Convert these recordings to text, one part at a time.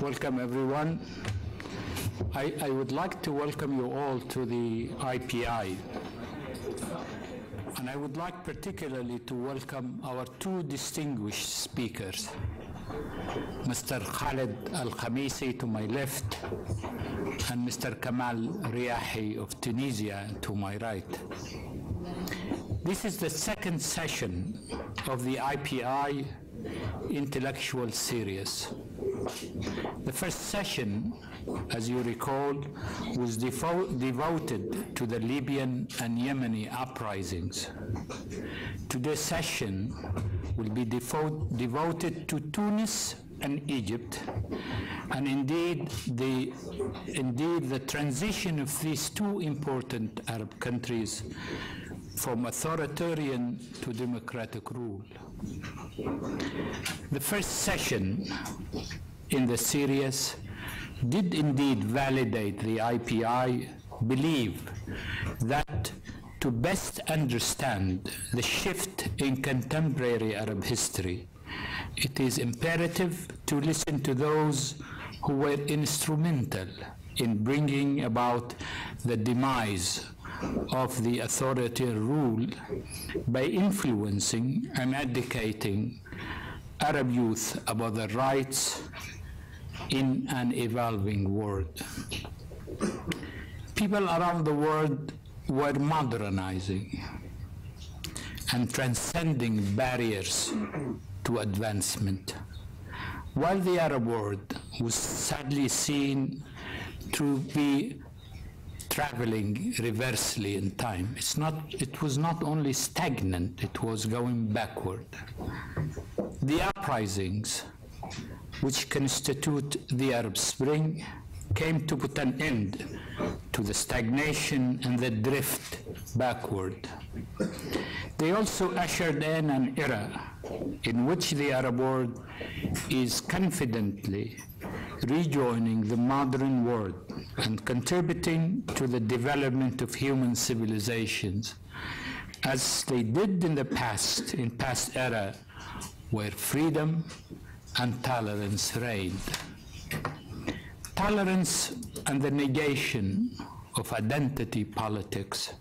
Welcome, everyone. I would like to welcome you all to the IPI. And I would like particularly to welcome our two distinguished speakers, Mr. Khaalid al-Khamiisi to my left, and Mr. Kamal Riyaahi of Tunisia to my right. This is the second session of the IPI Intellectual Series. The first session, as you recall, was devoted to the Libyan and Yemeni uprisings. Today's session will be devoted to Tunis and Egypt, and indeed the transition of these two important Arab countries from authoritarian to democratic rule. The first session in the series did indeed validate the IPI belief that to best understand the shift in contemporary Arab history, it is imperative to listen to those who were instrumental in bringing about the demise of the authoritarian rule by influencing and educating Arab youth about their rights in an evolving world. People around the world were modernizing and transcending barriers to advancement, while the Arab world was sadly seen to be traveling reversely in time. It was not only stagnant, it was going backward. The uprisings, which constitute the Arab Spring, came to put an end to the stagnation and the drift backward. They also ushered in an era in which the Arab world is confidently rejoining the modern world and contributing to the development of human civilizations, as they did in past era, where freedom and tolerance reigned. Tolerance and the negation of identity politics,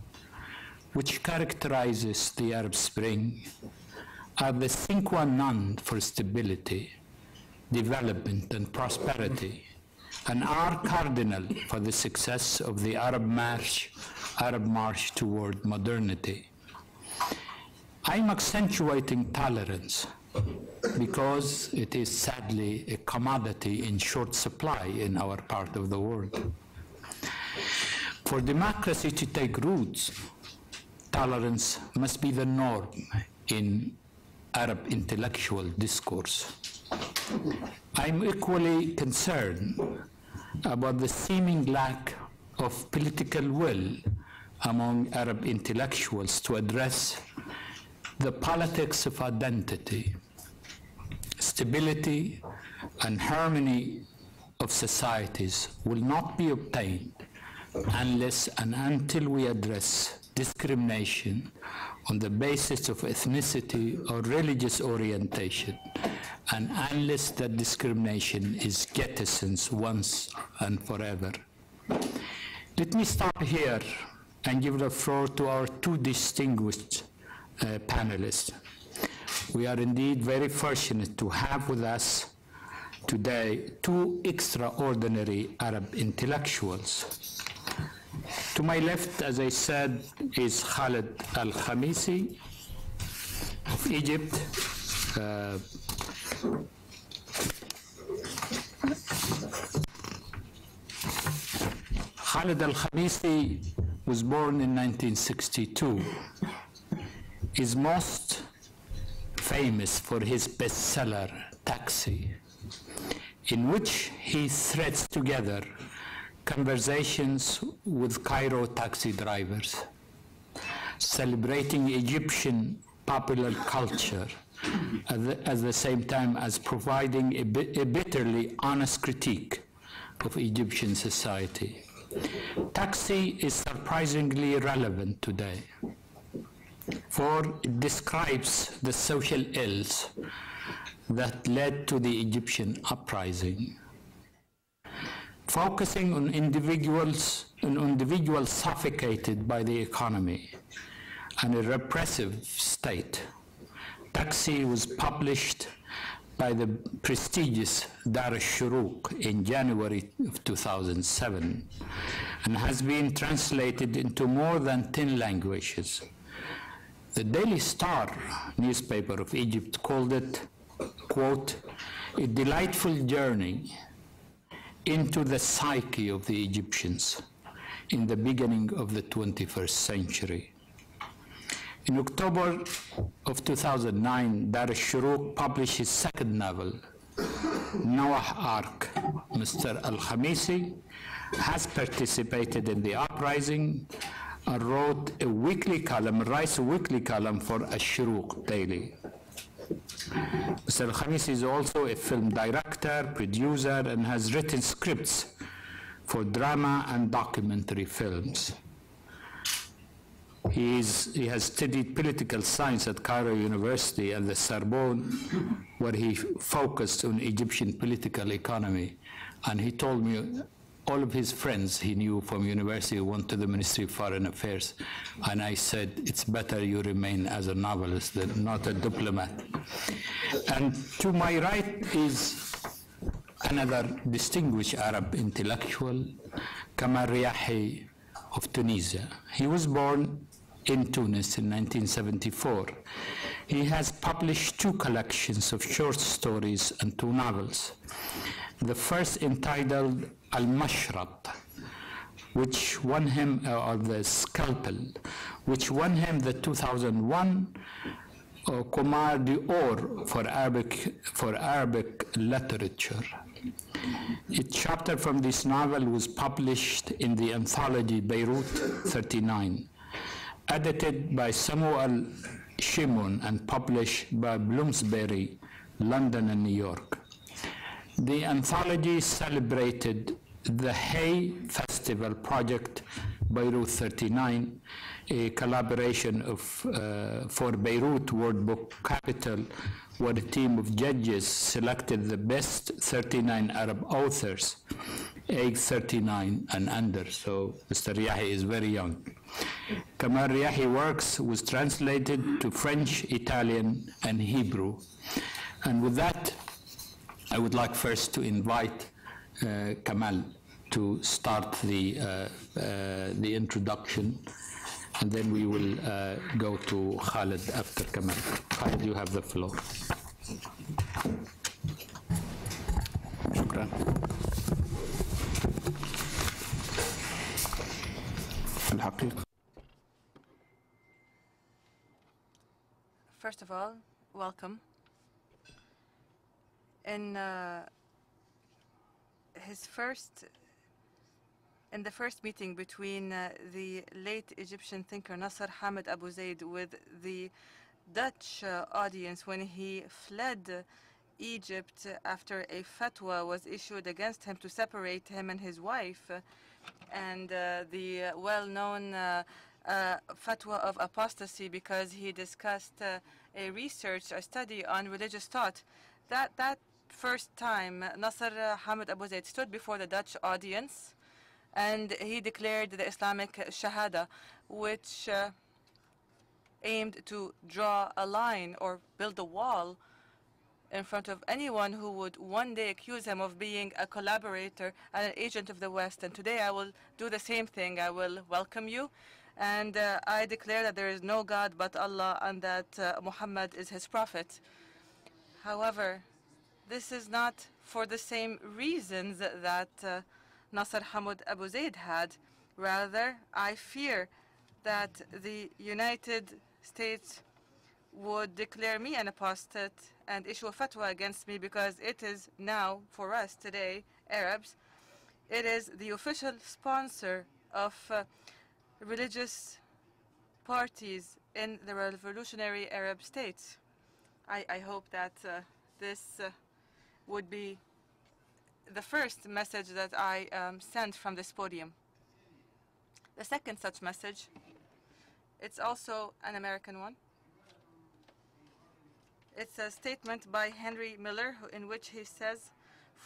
which characterizes the Arab Spring, are the sine qua non for stability, development, and prosperity, and are cardinal for the success of the Arab march toward modernity. I'm accentuating tolerance because it is sadly a commodity in short supply in our part of the world. For democracy to take roots, tolerance must be the norm in Arab intellectual discourse. I'm equally concerned about the seeming lack of political will among Arab intellectuals to address the politics of identity. Stability and harmony of societies will not be obtained unless and until we address discrimination on the basis of ethnicity or religious orientation, and unless that discrimination is jettisoned once and forever. Let me stop here and give the floor to our two distinguished panelists. We are indeed very fortunate to have with us today two extraordinary Arab intellectuals. To my left, as I said, is Khaled al-Khamiisi of Egypt. Khaled al-Khamiisi was born in 1962. Is most famous for his bestseller, Taxi, in which he threads together conversations with Cairo taxi drivers, celebrating Egyptian popular culture at the same time as providing a bitterly honest critique of Egyptian society. Taxi is surprisingly relevant today, for it describes the social ills that led to the Egyptian uprising focusing on individuals suffocated by the economy and a repressive state. Taxi was published by the prestigious Dar al-Shuruq in January of 2007 and has been translated into more than 10 languages. The Daily Star newspaper of Egypt called it, quote, a delightful journey into the psyche of the Egyptians in the beginning of the 21st century. In October of 2009, Dar al-Shuruq published his second novel, Noah Ark. Mr. Al-Khamiisi has participated in the uprising and writes a weekly column for al-Shuruq Daily. Mr. Al-Khamiisi is also a film director, producer, and has written scripts for drama and documentary films. He has studied political science at Cairo University and the Sorbonne, where he focused on Egyptian political economy. And he told me all of his friends he knew from university went to the Ministry of Foreign Affairs. And I said, it's better you remain as a novelist than not a diplomat. And to my right is another distinguished Arab intellectual, Kamal Riyaahi of Tunisia. He was born in Tunis in 1974. He has published 2 collections of short stories and 2 novels. The first entitled Al-Mashrat, which won him, or the Scalpel, which won him the 2001 Kumar d'Or for Arabic literature. A chapter from this novel was published in the anthology Beirut 39, edited by Samuel Shimon and published by Bloomsbury, London and New York. The anthology celebrated the Hay Festival Project Beirut 39, a collaboration for Beirut World Book Capital, where a team of judges selected the best 39 Arab authors, age 39 and under. So Mr. Riyaahi is very young. Kamal Riyaahi works was translated to French, Italian, and Hebrew. And with that, I would like first to invite Kamal to start the introduction, and then we will go to Khalid after Kamal. Khalid, you have the floor. شكرا. الحقيقة. First of all, welcome. In the first meeting between the late Egyptian thinker Nasser Hamid Abu Zaid with the Dutch audience when he fled Egypt after a fatwa was issued against him to separate him and his wife, and the well-known fatwa of apostasy because he discussed a study on religious thought. That first time, Nasser Hamid Abu Zaid stood before the Dutch audience and he declared the Islamic Shahada, which aimed to draw a line or build a wall in front of anyone who would one day accuse him of being a collaborator and an agent of the West. And today I will do the same thing. I will welcome you, and I declare that there is no God but Allah and that Muhammad is his prophet. However, this is not for the same reasons that Nasser Hamid Abu Zaid had. Rather, I fear that the United States would declare me an apostate and issue a fatwa against me because it is now, for us today, Arabs, it is the official sponsor of religious parties in the revolutionary Arab states. I hope that this would be the first message that I sent from this podium. The second such message, it's also an American one. It's a statement by Henry Miller in which he says,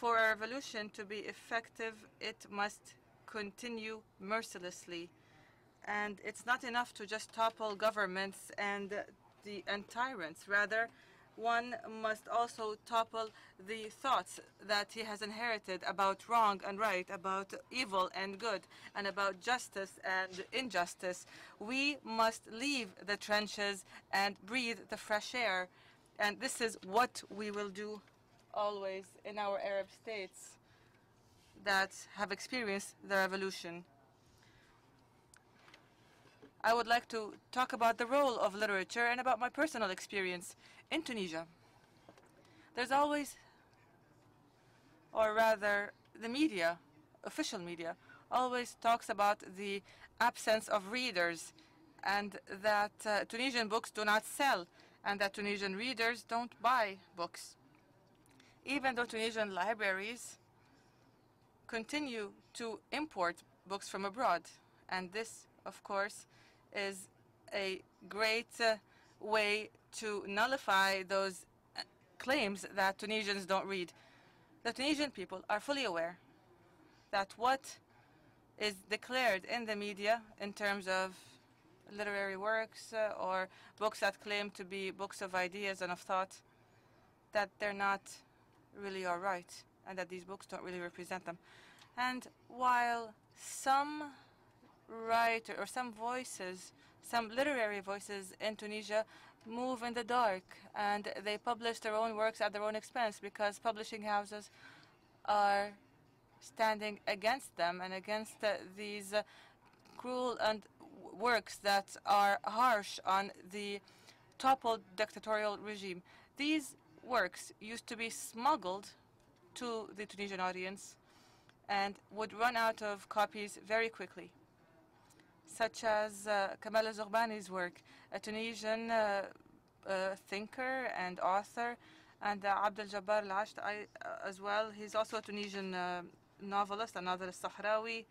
For a revolution to be effective, it must continue mercilessly. And it's not enough to just topple governments and tyrants. Rather, one must also topple the thoughts that he has inherited about wrong and right, about evil and good, and about justice and injustice. We must leave the trenches and breathe the fresh air. And this is what we will do always in our Arab states that have experienced the revolution. I would like to talk about the role of literature and about my personal experience in Tunisia. There's always, or rather the media, official media, always talks about the absence of readers and that Tunisian books do not sell and that Tunisian readers don't buy books. Even though Tunisian libraries continue to import books from abroad. And this, of course, is a great way to nullify those claims that Tunisians don't read. The Tunisian people are fully aware that what is declared in the media in terms of literary works or books that claim to be books of ideas and of thought, that they're not really all right and that these books don't really represent them. And while some writer or some voices, some literary voices in Tunisia move in the dark and they publish their own works at their own expense because publishing houses are standing against them and against these cruel and works that are harsh on the toppled dictatorial regime. These works used to be smuggled to the Tunisian audience and would run out of copies very quickly, such as Kamal Zourbani's work, a Tunisian thinker and author, and Abdel Jabbar al-Asht as well. He's also a Tunisian novelist, Another Sahrawi,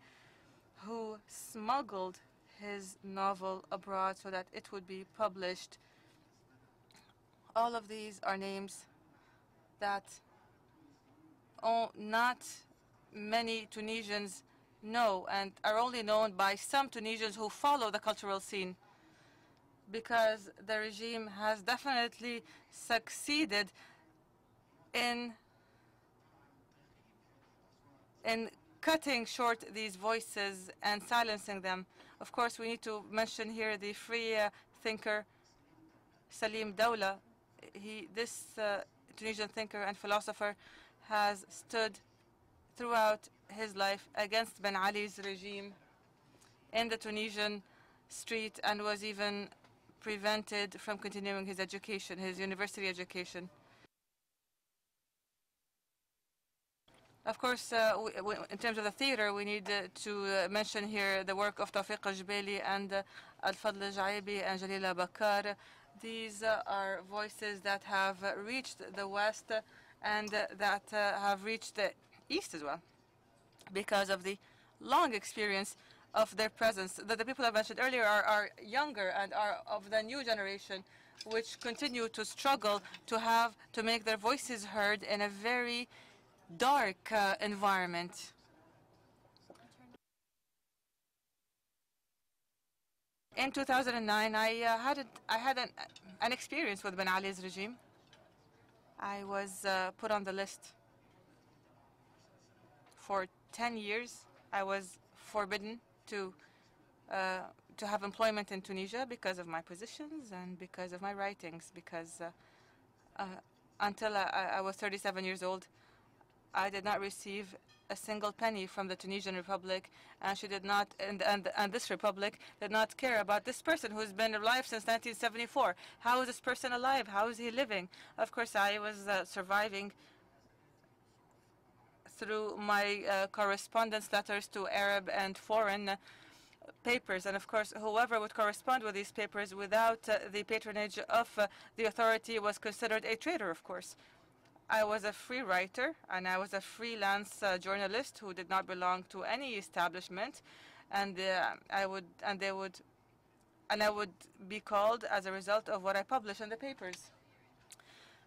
who smuggled his novel abroad so that it would be published. All of these are names that not many Tunisians know and are only known by some Tunisians who follow the cultural scene, because the regime has definitely succeeded in cutting short these voices and silencing them. Of course, we need to mention here the free thinker Salim Dawla. This Tunisian thinker and philosopher has stood throughout his life against Ben Ali's regime in the Tunisian street and was even prevented from continuing his education, his university education. Of course, in terms of the theater, we need to mention here the work of Tawfiq al-Jbeli and Al-Fadl al-Jaibi and Jalila Bakar. These are voices that have reached the West and that have reached the East as well because of the long experience of their presence. The people I mentioned earlier are younger and are of the new generation, which continue to struggle to make their voices heard in a very dark environment. In 2009, I had an experience with Ben Ali's regime. I was put on the list for 10 years. I was forbidden to have employment in Tunisia because of my positions and because of my writings. Because until I was 37 years old, I did not receive a single penny from the Tunisian Republic, and she did not, and this republic did not care about this person who's been alive since 1974. How is this person alive? How is he living? Of course, I was surviving through my correspondence letters to Arab and foreign papers. And of course, whoever would correspond with these papers without the patronage of the authority was considered a traitor, of course. I was a free writer, and I was a freelance journalist who did not belong to any establishment, and I would be called as a result of what I publish in the papers.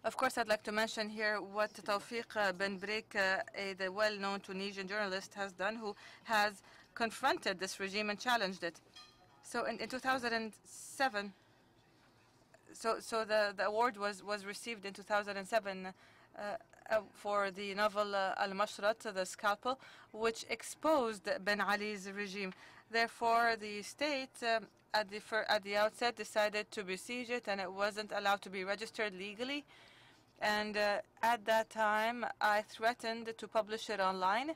Of course, I'd like to mention here what Tawfiq Ben Brik, the well-known Tunisian journalist, has done, who has confronted this regime and challenged it. So in 2007, so the award was received in 2007 for the novel Al-Mashrat, The Scalpel, which exposed Ben Ali's regime. Therefore, the state at the outset decided to besiege it, and it wasn't allowed to be registered legally. And at that time, I threatened to publish it online,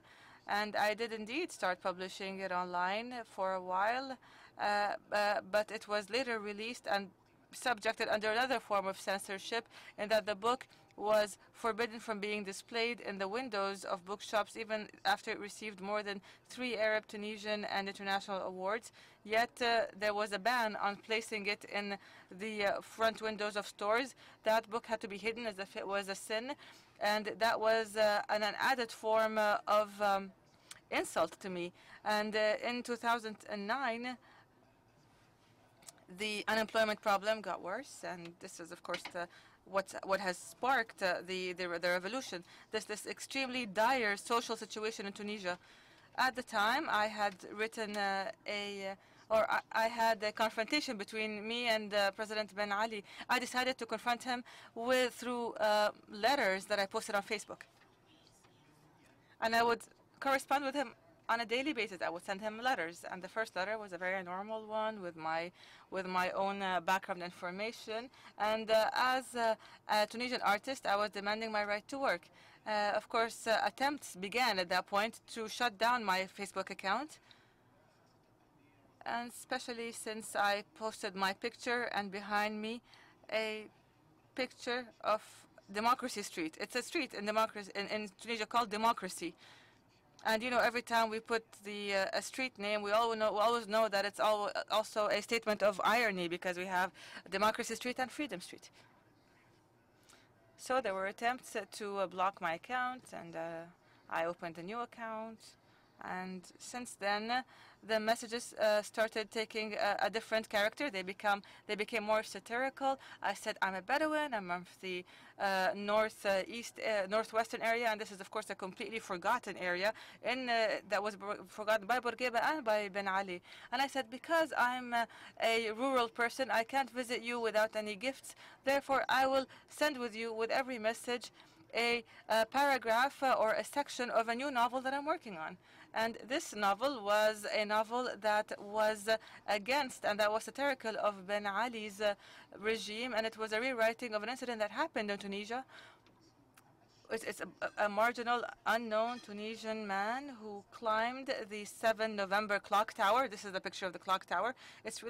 and I did indeed start publishing it online for a while, but it was later released and subjected under another form of censorship, in that the book was forbidden from being displayed in the windows of bookshops even after it received more than 3 Arab, Tunisian, and international awards. Yet there was a ban on placing it in the front windows of stores. That book had to be hidden as if it was a sin, and that was an added form of insult to me. And in 2009, the unemployment problem got worse, and this is, of course, what has sparked the revolution. This extremely dire social situation in Tunisia. At the time, I had written I had a confrontation between me and President Ben Ali. I decided to confront him through letters that I posted on Facebook, and I would correspond with him on a daily basis. I would send him letters, and the first letter was a very normal one with my own background information. And as a Tunisian artist, I was demanding my right to work. Of course, attempts began at that point to shut down my Facebook account, and especially since I posted my picture and behind me a picture of Democracy Street. It's a street in Tunisia called Democracy. And you know, every time we put a street name, we always know that it's also a statement of irony, because we have Democracy Street and Freedom Street. So there were attempts to block my account, and I opened a new account. And since then, the messages started taking a different character. They became more satirical. I said, I'm a Bedouin. I'm from the northwestern area, and this is, of course, a completely forgotten area that was forgotten by Bourguiba and by Ben Ali. And I said, because I'm a rural person, I can't visit you without any gifts. Therefore, I will send with you, with every message, a paragraph or a section of a new novel that I'm working on. And this novel was a novel that was against and that was satirical of Ben Ali's regime, and it was a rewriting of an incident that happened in Tunisia. It's a marginal, unknown Tunisian man who climbed the 7 November clock tower. This is the picture of the clock tower. It's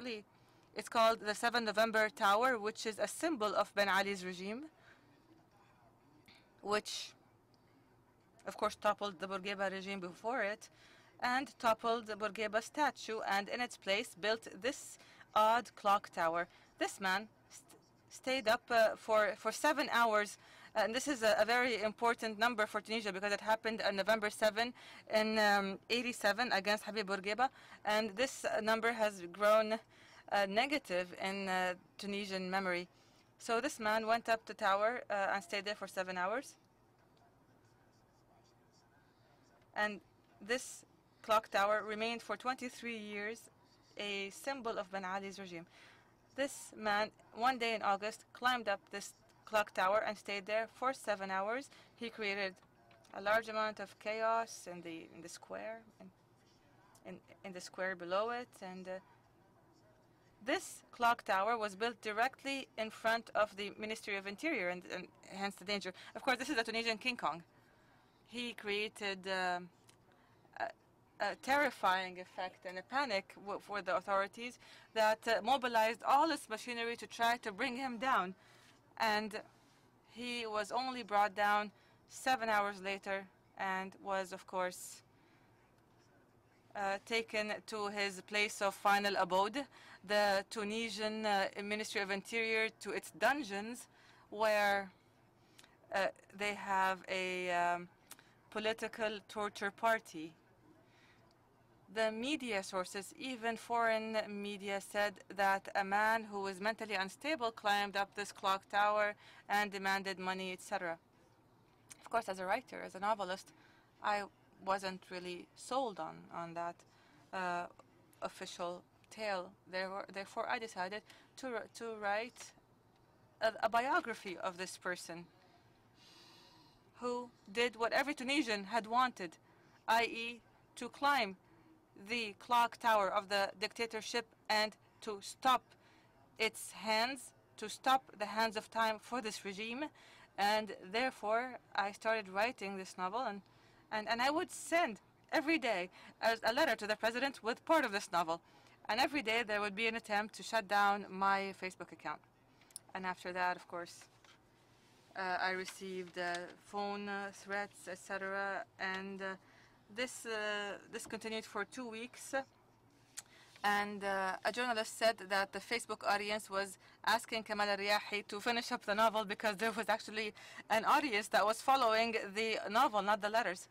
called the 7 November Tower, which is a symbol of Ben Ali's regime, which of course toppled the Bourguiba regime before it, and toppled the Bourguiba statue, and in its place built this odd clock tower. This man stayed up for 7 hours, and this is a very important number for Tunisia, because it happened on November 7 in 87 against Habib Bourguiba, and this number has grown negative in Tunisian memory. So this man went up the tower and stayed there for 7 hours. And this clock tower remained for 23 years a symbol of Ben Ali's regime. This man, one day in August, climbed up this clock tower and stayed there for 7 hours. He created a large amount of chaos in the square, in the square below it. And this clock tower was built directly in front of the Ministry of Interior, and hence the danger. Of course, this is the Tunisian King Kong. He created a terrifying effect and a panic for the authorities that mobilized all its machinery to try to bring him down. And he was only brought down 7 hours later and was, of course, taken to his place of final abode, the Tunisian Ministry of Interior, to its dungeons, where they have a political torture party. the media sources, even foreign media, said that a man who was mentally unstable climbed up this clock tower and demanded money, etc. Of course, as a writer, as a novelist, I wasn't really sold on that official tale. Therefore, I decided to write a biography of this person who did what every Tunisian had wanted, i.e. to climb the clock tower of the dictatorship and to stop its hands, to stop the hands of time for this regime. And therefore, I started writing this novel, and I would send every day a letter to the president with part of this novel. And every day there would be an attempt to shut down my Facebook account. And after that, of course, I received phone threats, etc. And this continued for 2 weeks. And a journalist said that the Facebook audience was asking Kamal Al-Riyahi to finish up the novel because there was actually an audience that was following the novel, not the letters.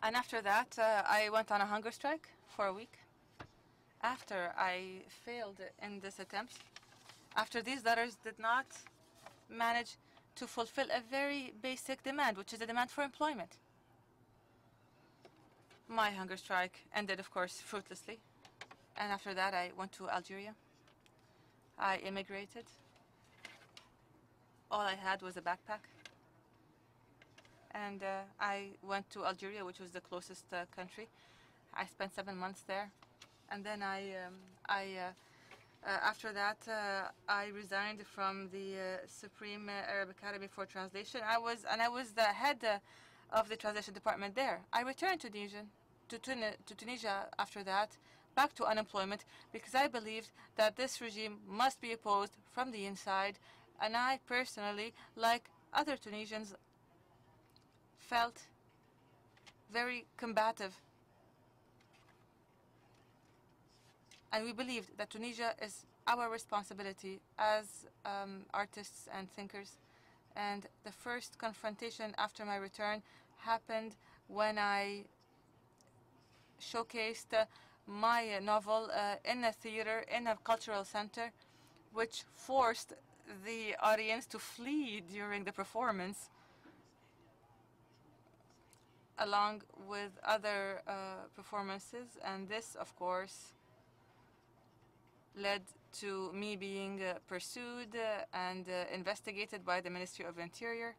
And after that, I went on a hunger strike for a week. After I failed in this attempt, after these letters did not manage to fulfill a very basic demand, which is a demand for employment, my hunger strike ended, of course, fruitlessly. And after that, I went to Algeria. I immigrated. All I had was a backpack. And I went to Algeria, which was the closest country. I spent 7 months there. And then after that, I resigned from the Supreme Arab Academy for Translation. I was the head of the translation department there. I returned to Tunisia after that, back to unemployment, because I believed that this regime must be opposed from the inside. And I personally, like other Tunisians, felt very combative. And we believed that Tunisia is our responsibility as artists and thinkers. And the first confrontation after my return happened when I showcased my novel in a theater, in a cultural center, which forced the audience to flee during the performance, along with other performances. And this, of course, led to me being pursued and investigated by the Ministry of Interior.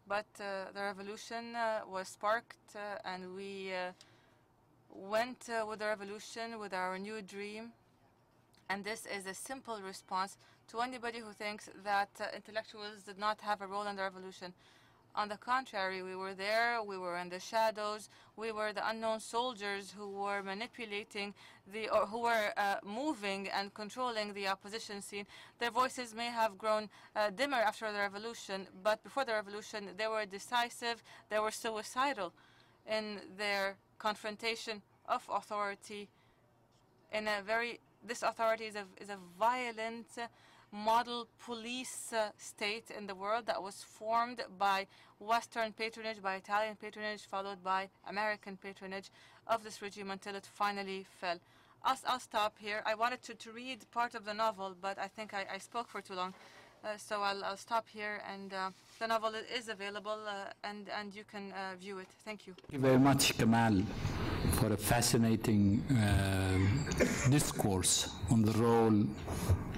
But the revolution was sparked, and we went with the revolution with our new dream. And this is a simple response to anybody who thinks that intellectuals did not have a role in the revolution. On the contrary, we were there, we were in the shadows, we were the unknown soldiers who were manipulating or who were moving and controlling the opposition scene. Their voices may have grown dimmer after the revolution, but before the revolution they were decisive, they were suicidal in their confrontation of authority. This authority is a violent model police state in the world that was formed by Western patronage, by Italian patronage, followed by American patronage of this regime until it finally fell. I'll stop here. I wanted to read part of the novel, but I think I spoke for too long. So I'll stop here, and the novel is available, and you can view it. Thank you. Thank you very much, Kamal, for a fascinating discourse on the role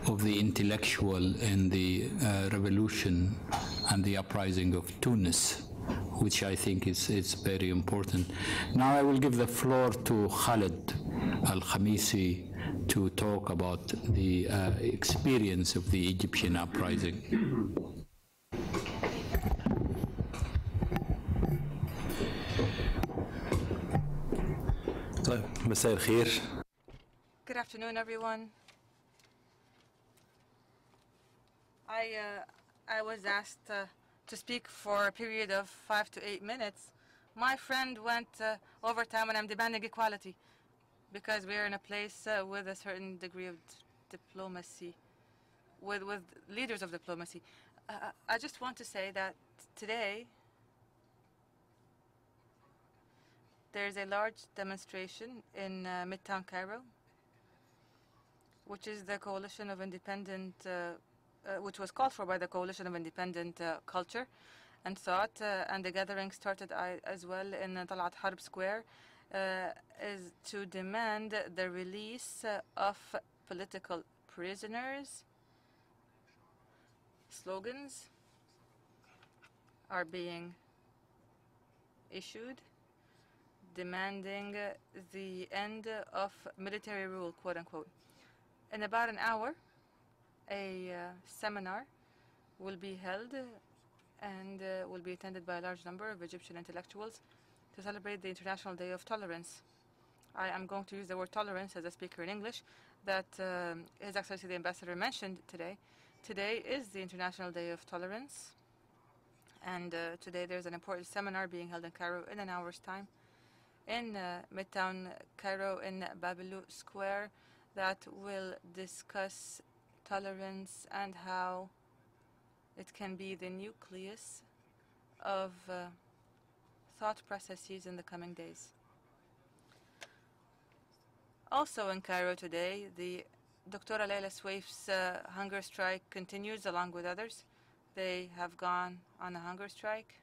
of the intellectual in the revolution and the uprising of Tunis, which I think is very important. Now I will give the floor to Khaalid al-Khamiisi to talk about the experience of the Egyptian uprising. مساء الخير. Good afternoon, everyone. I was asked to speak for a period of 5 to 8 minutes. My friend went over time, and I'm demanding equality because we're in a place with a certain degree of diplomacy, with leaders of diplomacy. I just want to say that today there's a large demonstration in Midtown Cairo, which is the coalition of independent, which was called for by the Coalition of Independent Culture and Thought, and the gathering started as well in Talat Harb Square, is to demand the release of political prisoners. Slogans are being issued demanding the end of military rule, quote unquote. In about an hour, a seminar will be held and will be attended by a large number of Egyptian intellectuals to celebrate the International Day of Tolerance. I am going to use the word tolerance as a speaker in English that His Excellency the Ambassador mentioned today. Today is the International Day of Tolerance, and today there's an important seminar being held in Cairo in an hour's time in Midtown Cairo in Babalou Square that will discuss tolerance and how it can be the nucleus of thought processes in the coming days. Also in Cairo today, the Dr. Layla Swaif's hunger strike continues along with others. They have gone on a hunger strike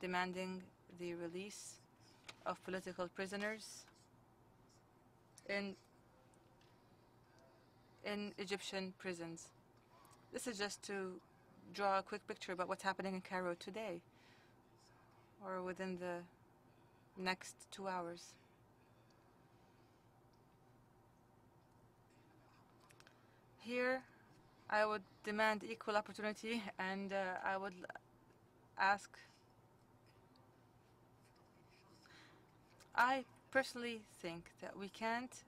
demanding the release of political prisoners in Egyptian prisons. This is just to draw a quick picture about what's happening in Cairo today or within the next 2 hours. Here, I would demand equal opportunity, and I would ask. I personally think that we can't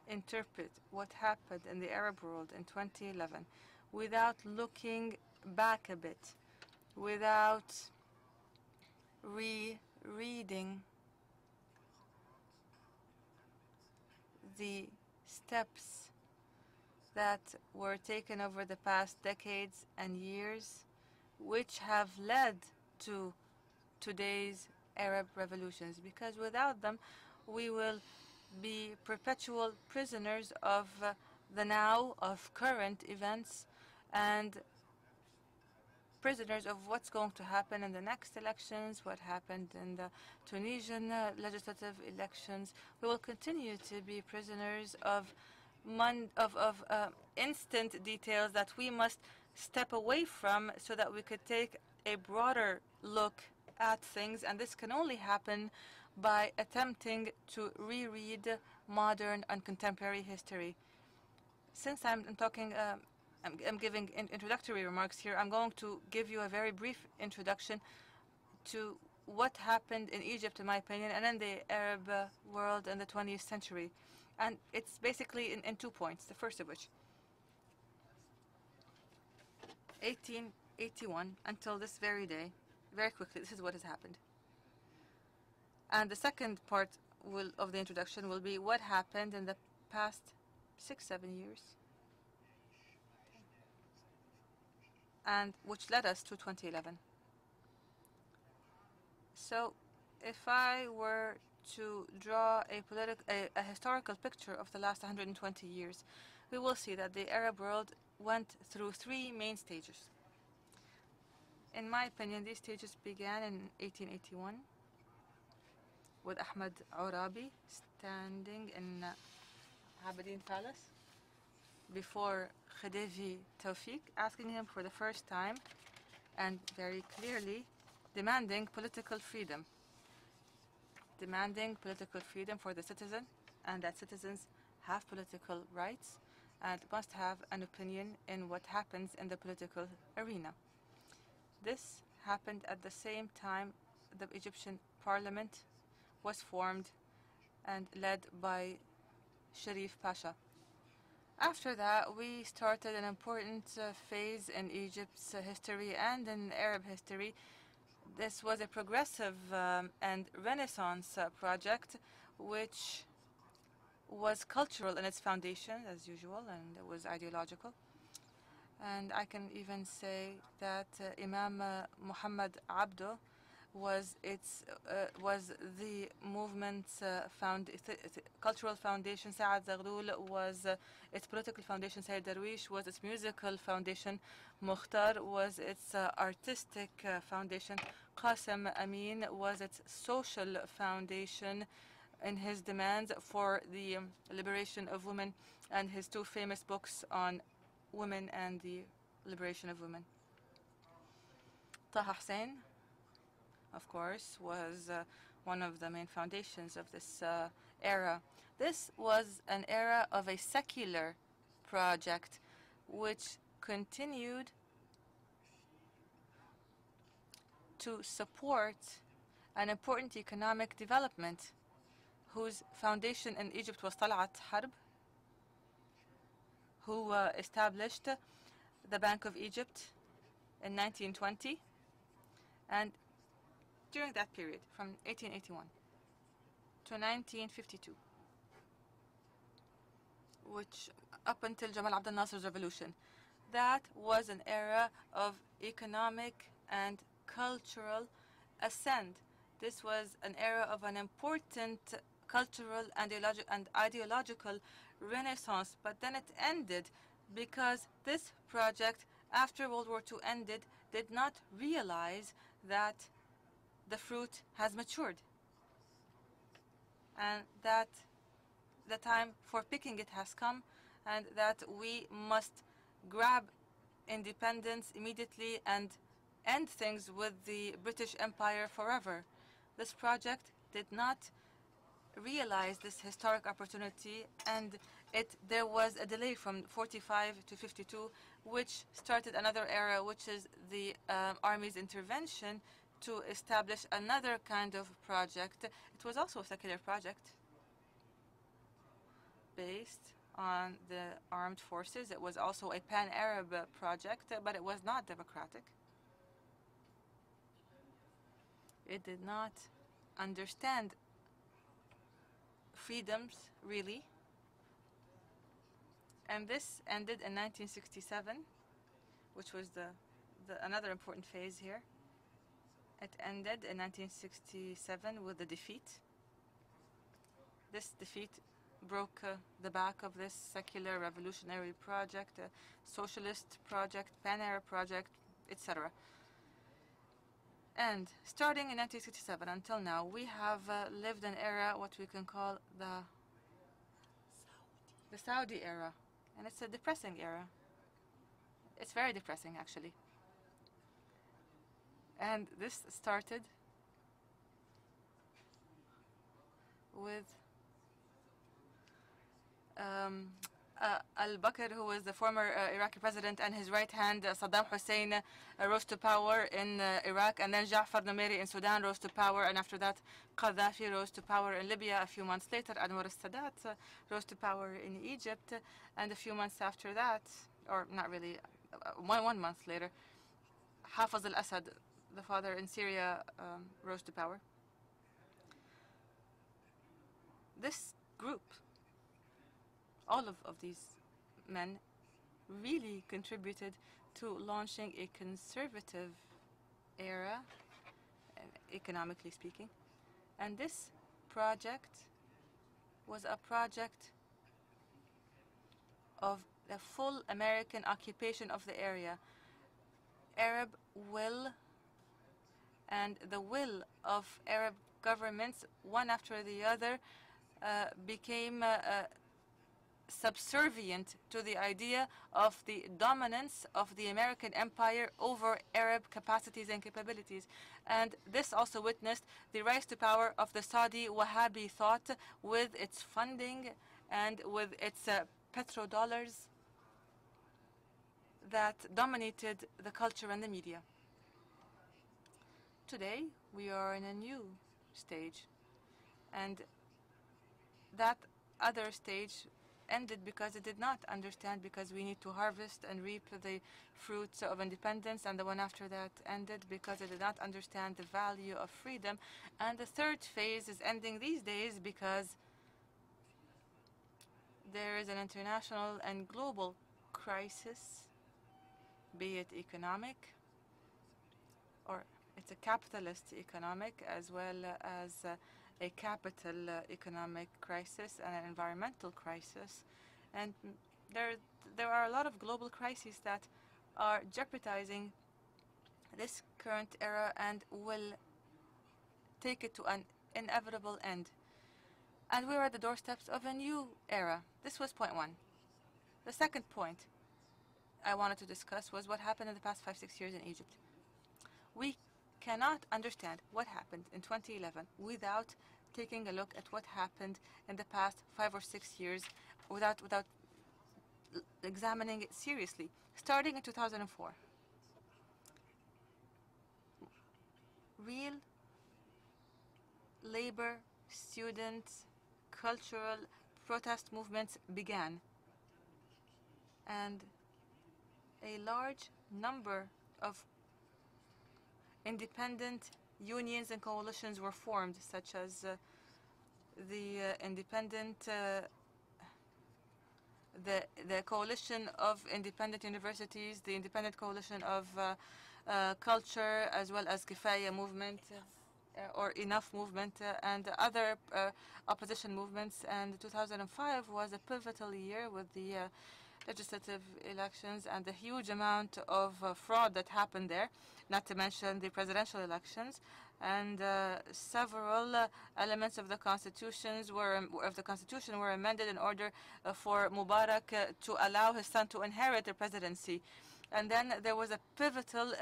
interpret what happened in the Arab world in 2011 without looking back a bit, without rereading the steps that were taken over the past decades and years, which have led to today's Arab revolutions, because without them we will be perpetual prisoners of the now, of current events, and prisoners of what's going to happen in the next elections, what happened in the Tunisian legislative elections. We will continue to be prisoners of instant details that we must step away from so that we could take a broader look at things, and this can only happen by attempting to reread modern and contemporary history. Since I'm giving introductory remarks here, I'm going to give you a very brief introduction to what happened in Egypt, in my opinion, and in the Arab world in the 20th century. And it's basically in 2 points, the first of which, 1881 until this very day, very quickly, this is what has happened. And the second part of the introduction will be what happened in the past 6-7 years, and which led us to 2011. So if I were to draw a historical picture of the last 120 years, we will see that the Arab world went through 3 main stages. In my opinion, these stages began in 1881 with Ahmed Urabi standing in Abedin Palace before Khedive Tawfiq, asking him for the first time and very clearly demanding political freedom. Demanding political freedom for the citizen, and that citizens have political rights and must have an opinion in what happens in the political arena. This happened at the same time the Egyptian parliament was formed and led by Sharif Pasha. After that, we started an important phase in Egypt's history and in Arab history. This was a progressive and Renaissance project, which was cultural in its foundation, as usual, and it was ideological. And I can even say that Imam Muhammad Abdo was the movement's cultural foundation. Saad Zaghloul was its political foundation. Sayyid Darwish was its musical foundation. Mukhtar was its artistic foundation. Qasim Amin was its social foundation in his demands for the liberation of women and his two famous books on women and the liberation of women. Taha Hussein, of course, was one of the main foundations of this era. This was an era of a secular project which continued to support an important economic development whose foundation in Egypt was Talat Harb, who established the Bank of Egypt in 1920, and during that period, from 1881 to 1952, which up until Jamal Abdel Nasser's revolution, that was an era of economic and cultural ascent. This was an era of an important cultural and ideological renaissance, but then it ended because this project, after World War II ended, did not realize that the fruit has matured and that the time for picking it has come, and that we must grab independence immediately and end things with the British Empire forever. This project did not realize this historic opportunity, and there was a delay from 45 to 52, which started another era, which is the army's intervention to establish another kind of project. It was also a secular project based on the armed forces. It was also a pan-Arab project, but it was not democratic. It did not understand freedoms, really. And this ended in 1967, which was another important phase here. It ended in 1967 with the defeat. This defeat broke the back of this secular revolutionary project, a socialist project, pan-Arab project, etc. And starting in 1967 until now, we have lived an era, what we can call the Saudi era. And it's a depressing era. It's very depressing, actually. And this started with al-Bakr, who was the former Iraqi president, and his right hand, Saddam Hussein, rose to power in Iraq, and then Ja'far Numeri in Sudan rose to power, and after that Gaddafi rose to power in Libya. A few months later, Anwar al-Sadat rose to power in Egypt, and a few months after that, or not really, 1 month later, Hafez al-Assad, the father in Syria, rose to power. This group, all of these men, really contributed to launching a conservative era, economically speaking. And this project was a project of the full American occupation of the area. Arab will and the will of Arab governments, one after the other, became subservient to the idea of the dominance of the American empire over Arab capacities and capabilities. And this also witnessed the rise to power of the Saudi Wahhabi thought, with its funding and with its petrodollars that dominated the culture and the media. Today, we are in a new stage, and that other stage ended because it did not understand, because we need to harvest and reap the fruits of independence, and the one after that ended because it did not understand the value of freedom. And the third phase is ending these days because there is an international and global crisis, be it economic or It's a capitalist economic as well as a capital economic crisis and an environmental crisis. And there are a lot of global crises that are jeopardizing this current era and will take it to an inevitable end. And we're at the doorsteps of a new era. This was point one. The second point I wanted to discuss was what happened in the past 5-6 years in Egypt. We cannot understand what happened in 2011 without taking a look at what happened in the past 5 or 6 years, without examining it seriously. Starting in 2004, real labor, student, cultural protest movements began, and a large number of independent unions and coalitions were formed, such as the Coalition of Independent Universities, the Independent Coalition of Culture, as well as Kifaya movement, or Enough movement, and other opposition movements. And 2005 was a pivotal year with the legislative elections and the huge amount of fraud that happened there, not to mention the presidential elections. And several elements of the constitution were amended in order for Mubarak to allow his son to inherit the presidency. And then there was a pivotal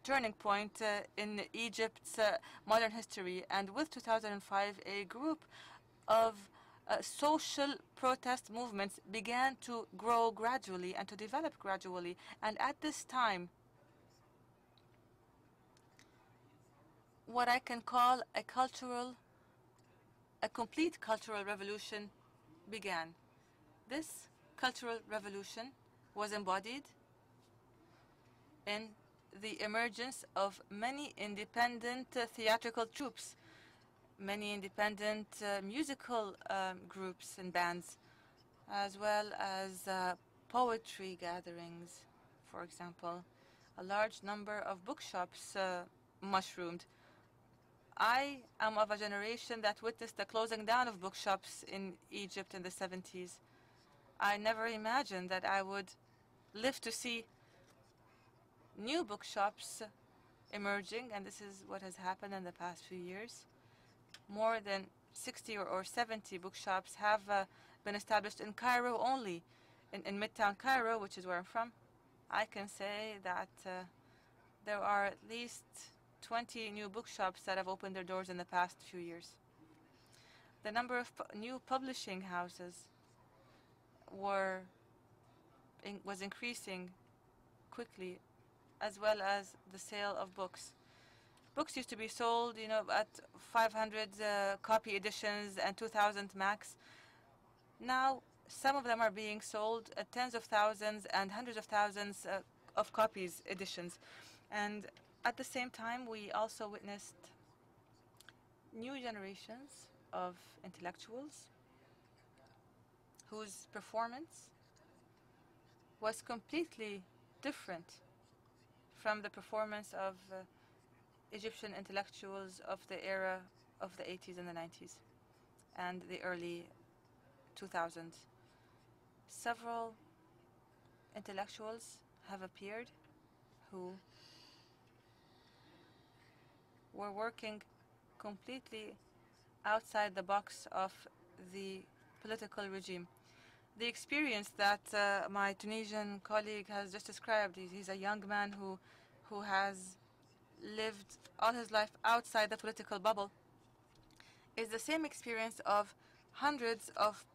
turning point in Egypt's modern history. And with 2005, a group of social protest movements began to grow gradually and to develop gradually. And at this time, what I can call a complete cultural revolution began. This cultural revolution was embodied in the emergence of many independent theatrical troupes, many independent musical groups and bands, as well as poetry gatherings, for example. A large number of bookshops mushroomed. I am of a generation that witnessed the closing down of bookshops in Egypt in the 70s. I never imagined that I would live to see new bookshops emerging, and this is what has happened in the past few years. More than 60 or 70 bookshops have been established in Cairo only, in Midtown Cairo, which is where I'm from. I can say that there are at least 20 new bookshops that have opened their doors in the past few years. The number of new publishing houses was increasing quickly, as well as the sale of books. Books used to be sold, at 500 copy editions and 2,000 max. Now, some of them are being sold at tens of thousands and hundreds of thousands of copies editions. And at the same time, we also witnessed new generations of intellectuals whose performance was completely different from the performance of Egyptian intellectuals of the era of the 80s and the 90s and the early 2000s. Several intellectuals have appeared who were working completely outside the box of the political regime. The experience that my Tunisian colleague has just described, he's a young man who has lived all his life outside the political bubble, is the same experience of hundreds of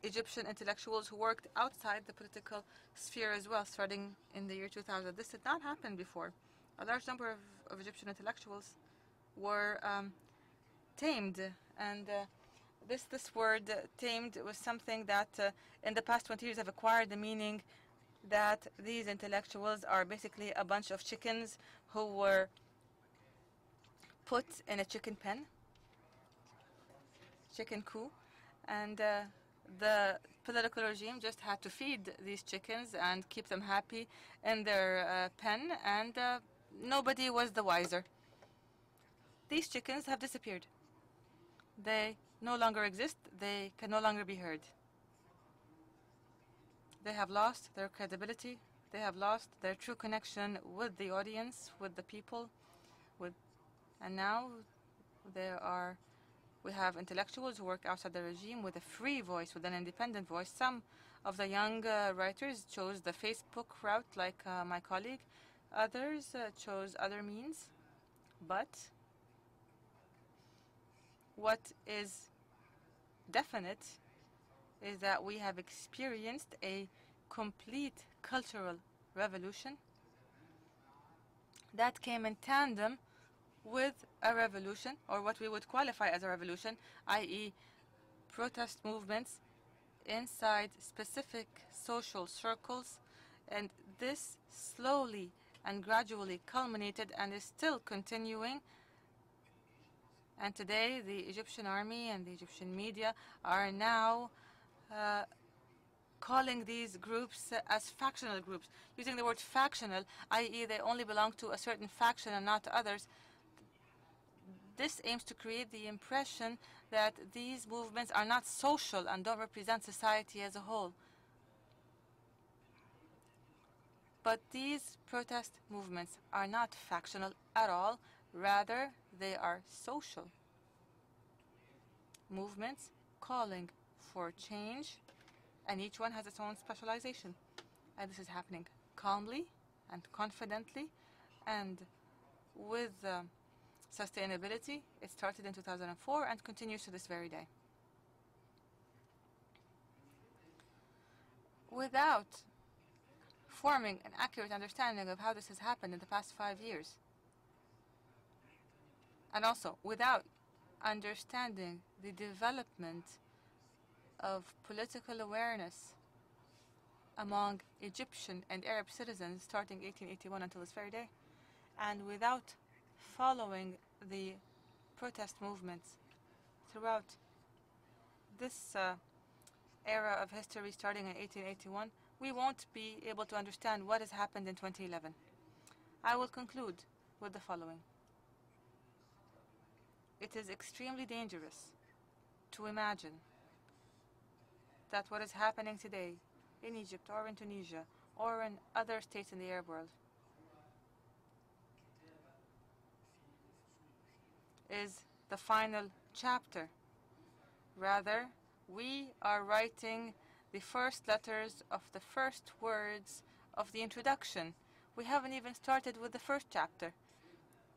Egyptian intellectuals who worked outside the political sphere as well, starting in the year 2000. This did not happen before. A large number of Egyptian intellectuals were tamed, and this word tamed was something that in the past 20 years have acquired the meaning that these intellectuals are basically a bunch of chickens who were put in a chicken pen, chicken coop, and the political regime just had to feed these chickens and keep them happy in their pen and nobody was the wiser. These chickens have disappeared. They no longer exist. They can no longer be heard. They have lost their credibility. They have lost their true connection with the audience, with the people, and now we have intellectuals who work outside the regime with a free voice, with an independent voice. Some of the young writers chose the Facebook route, like my colleague. Others chose other means. But what is definite is that we have experienced a complete cultural revolution that came in tandem with a revolution, or what we would qualify as a revolution, i.e. protest movements inside specific social circles, and this slowly and gradually culminated and is still continuing. And today the Egyptian army and the Egyptian media are now calling these groups as factional groups, using the word factional, i.e. they only belong to a certain faction and not to others. This aims to create the impression that these movements are not social and don't represent society as a whole. But these protest movements are not factional at all. Rather, they are social movements calling for change, and each one has its own specialization. And this is happening calmly and confidently and with sustainability. It started in 2004 and continues to this very day. Without forming an accurate understanding of how this has happened in the past 5 years, and also without understanding the development of political awareness among Egyptian and Arab citizens starting 1881 until this very day, and without following the protest movements throughout this era of history starting in 1881, we won't be able to understand what has happened in 2011. I will conclude with the following. It is extremely dangerous to imagine that what is happening today in Egypt or in Tunisia or in other states in the Arab world is the final chapter. Rather, we are writing the first letters of the first words of the introduction. We haven't even started with the first chapter.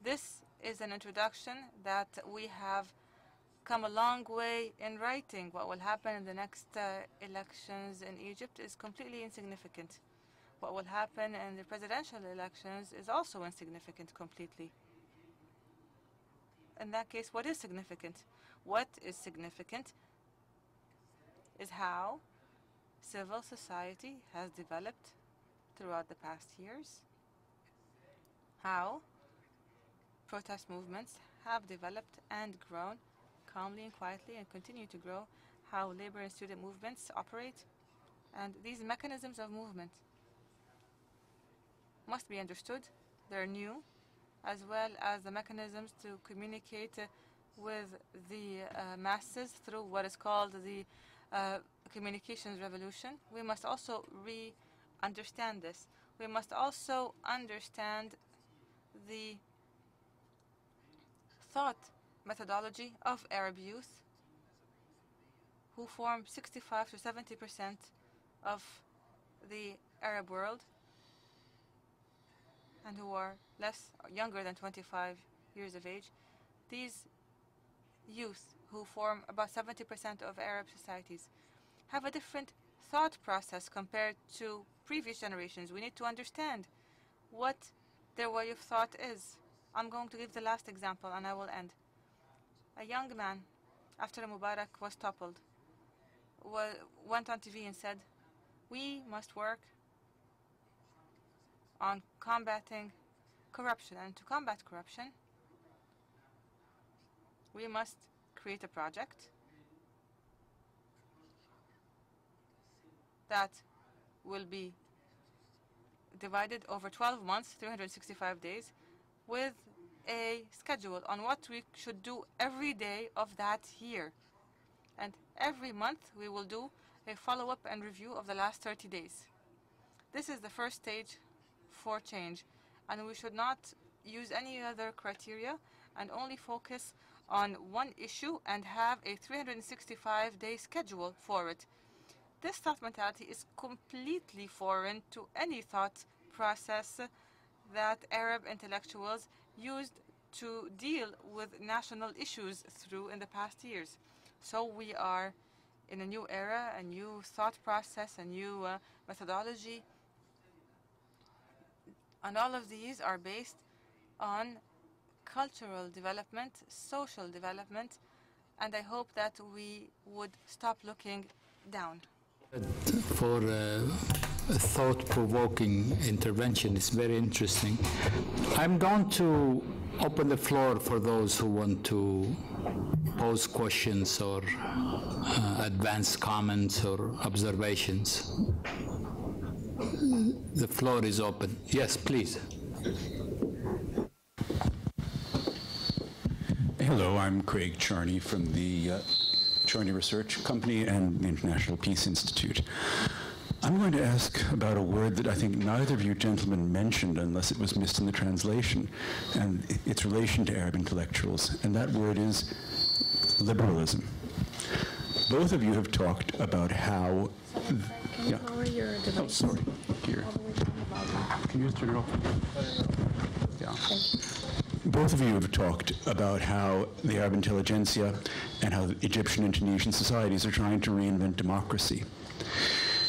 This is an introduction that we have come a long way in writing. What will happen in the next elections in Egypt is completely insignificant. What will happen in the presidential elections is also insignificant completely. In that case, what is significant? What is significant is how civil society has developed throughout the past years, how protest movements have developed and grown calmly and quietly and continue to grow, how labor and student movements operate, and these mechanisms of movement must be understood. They're new, as well as the mechanisms to communicate with the masses through what is called the communications revolution. We must also understand this. We must also understand the thought methodology of Arab youth, who form 65 to 70% of the Arab world and who are younger than 25 years of age. These youth, who form about 70% of Arab societies, have a different thought process compared to previous generations. We need to understand what their way of thought is. I'm going to give the last example and I will end. A young man, after Mubarak was toppled, went on TV and said, we must work on combating corruption, and to combat corruption, we must create a project that will be divided over 12 months, 365 days, with a schedule on what we should do every day of that year. And every month we will do a follow-up and review of the last 30 days. This is the first stage for change, and we should not use any other criteria and only focus on one issue and have a 365-day schedule for it. This thought mentality is completely foreign to any thought process that Arab intellectuals used to deal with national issues through in the past years. So we are in a new era, a new thought process, a new methodology. And all of these are based on cultural development, social development, and I hope that we would stop looking down. For a thought-provoking intervention, it's very interesting. I'm going to open the floor for those who want to pose questions or advance comments or observations. The floor is open. Yes, please. Hello, I'm Craig Charney from the Charney Research Company and the International Peace Institute. I'm going to ask about a word that I think neither of you gentlemen mentioned unless it was missed in the translation, and its relation to Arab intellectuals, and that word is liberalism. Both of you have talked about how... Can you lower your device? Oh, sorry. Here. Can you just turn it off? Yeah. Thank you. Both of you have talked about how the Arab intelligentsia and how the Egyptian and Tunisian societies are trying to reinvent democracy.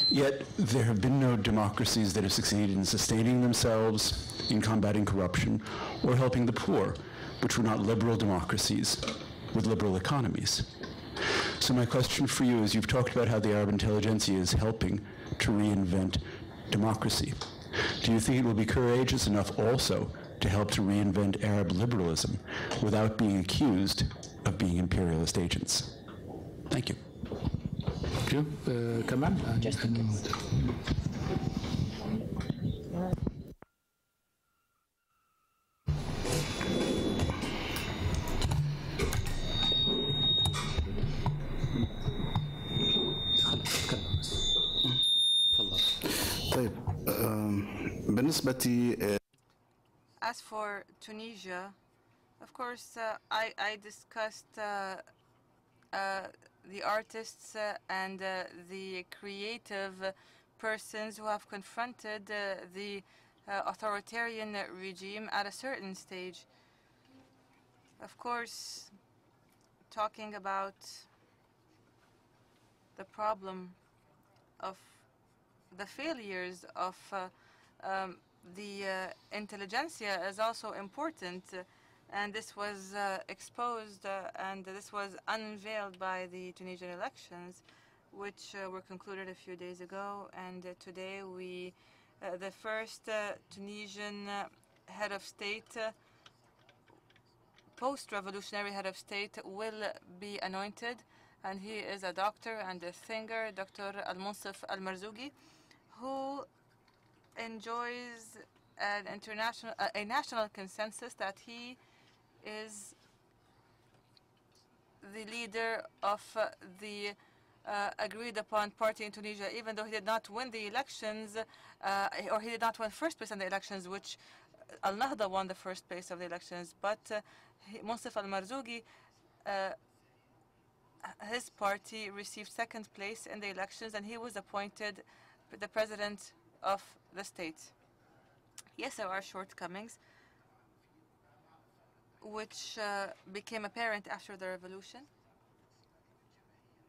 Yet there have been no democracies that have succeeded in sustaining themselves, in combating corruption, or helping the poor, which were not liberal democracies with liberal economies. So my question for you is, you've talked about how the Arab intelligentsia is helping to reinvent democracy. Do you think it will be courageous enough also to help to reinvent Arab liberalism without being accused of being imperialist agents? Thank you. Thank you. Kamal? Just a minute. طيب بالنسبة As for Tunisia, of course, I discussed the artists and the creative persons who have confronted the authoritarian regime at a certain stage. Of course, talking about the problem of the failures of the intelligentsia is also important, and this was exposed and this was unveiled by the Tunisian elections, which were concluded a few days ago. And today we, the first Tunisian head of state, post-revolutionary head of state, will be anointed, and he is a doctor and a singer, Dr. Al-Marzougi, who enjoys an international, a national consensus that he is the leader of the agreed upon party in Tunisia, even though he did not win the elections, or he did not win first place in the elections, which Al-Nahda won the first place of the elections. But Monsef Al-Marzougi, his party received second place in the elections, and he was appointed the president of the state. Yes, there are shortcomings, which became apparent after the revolution,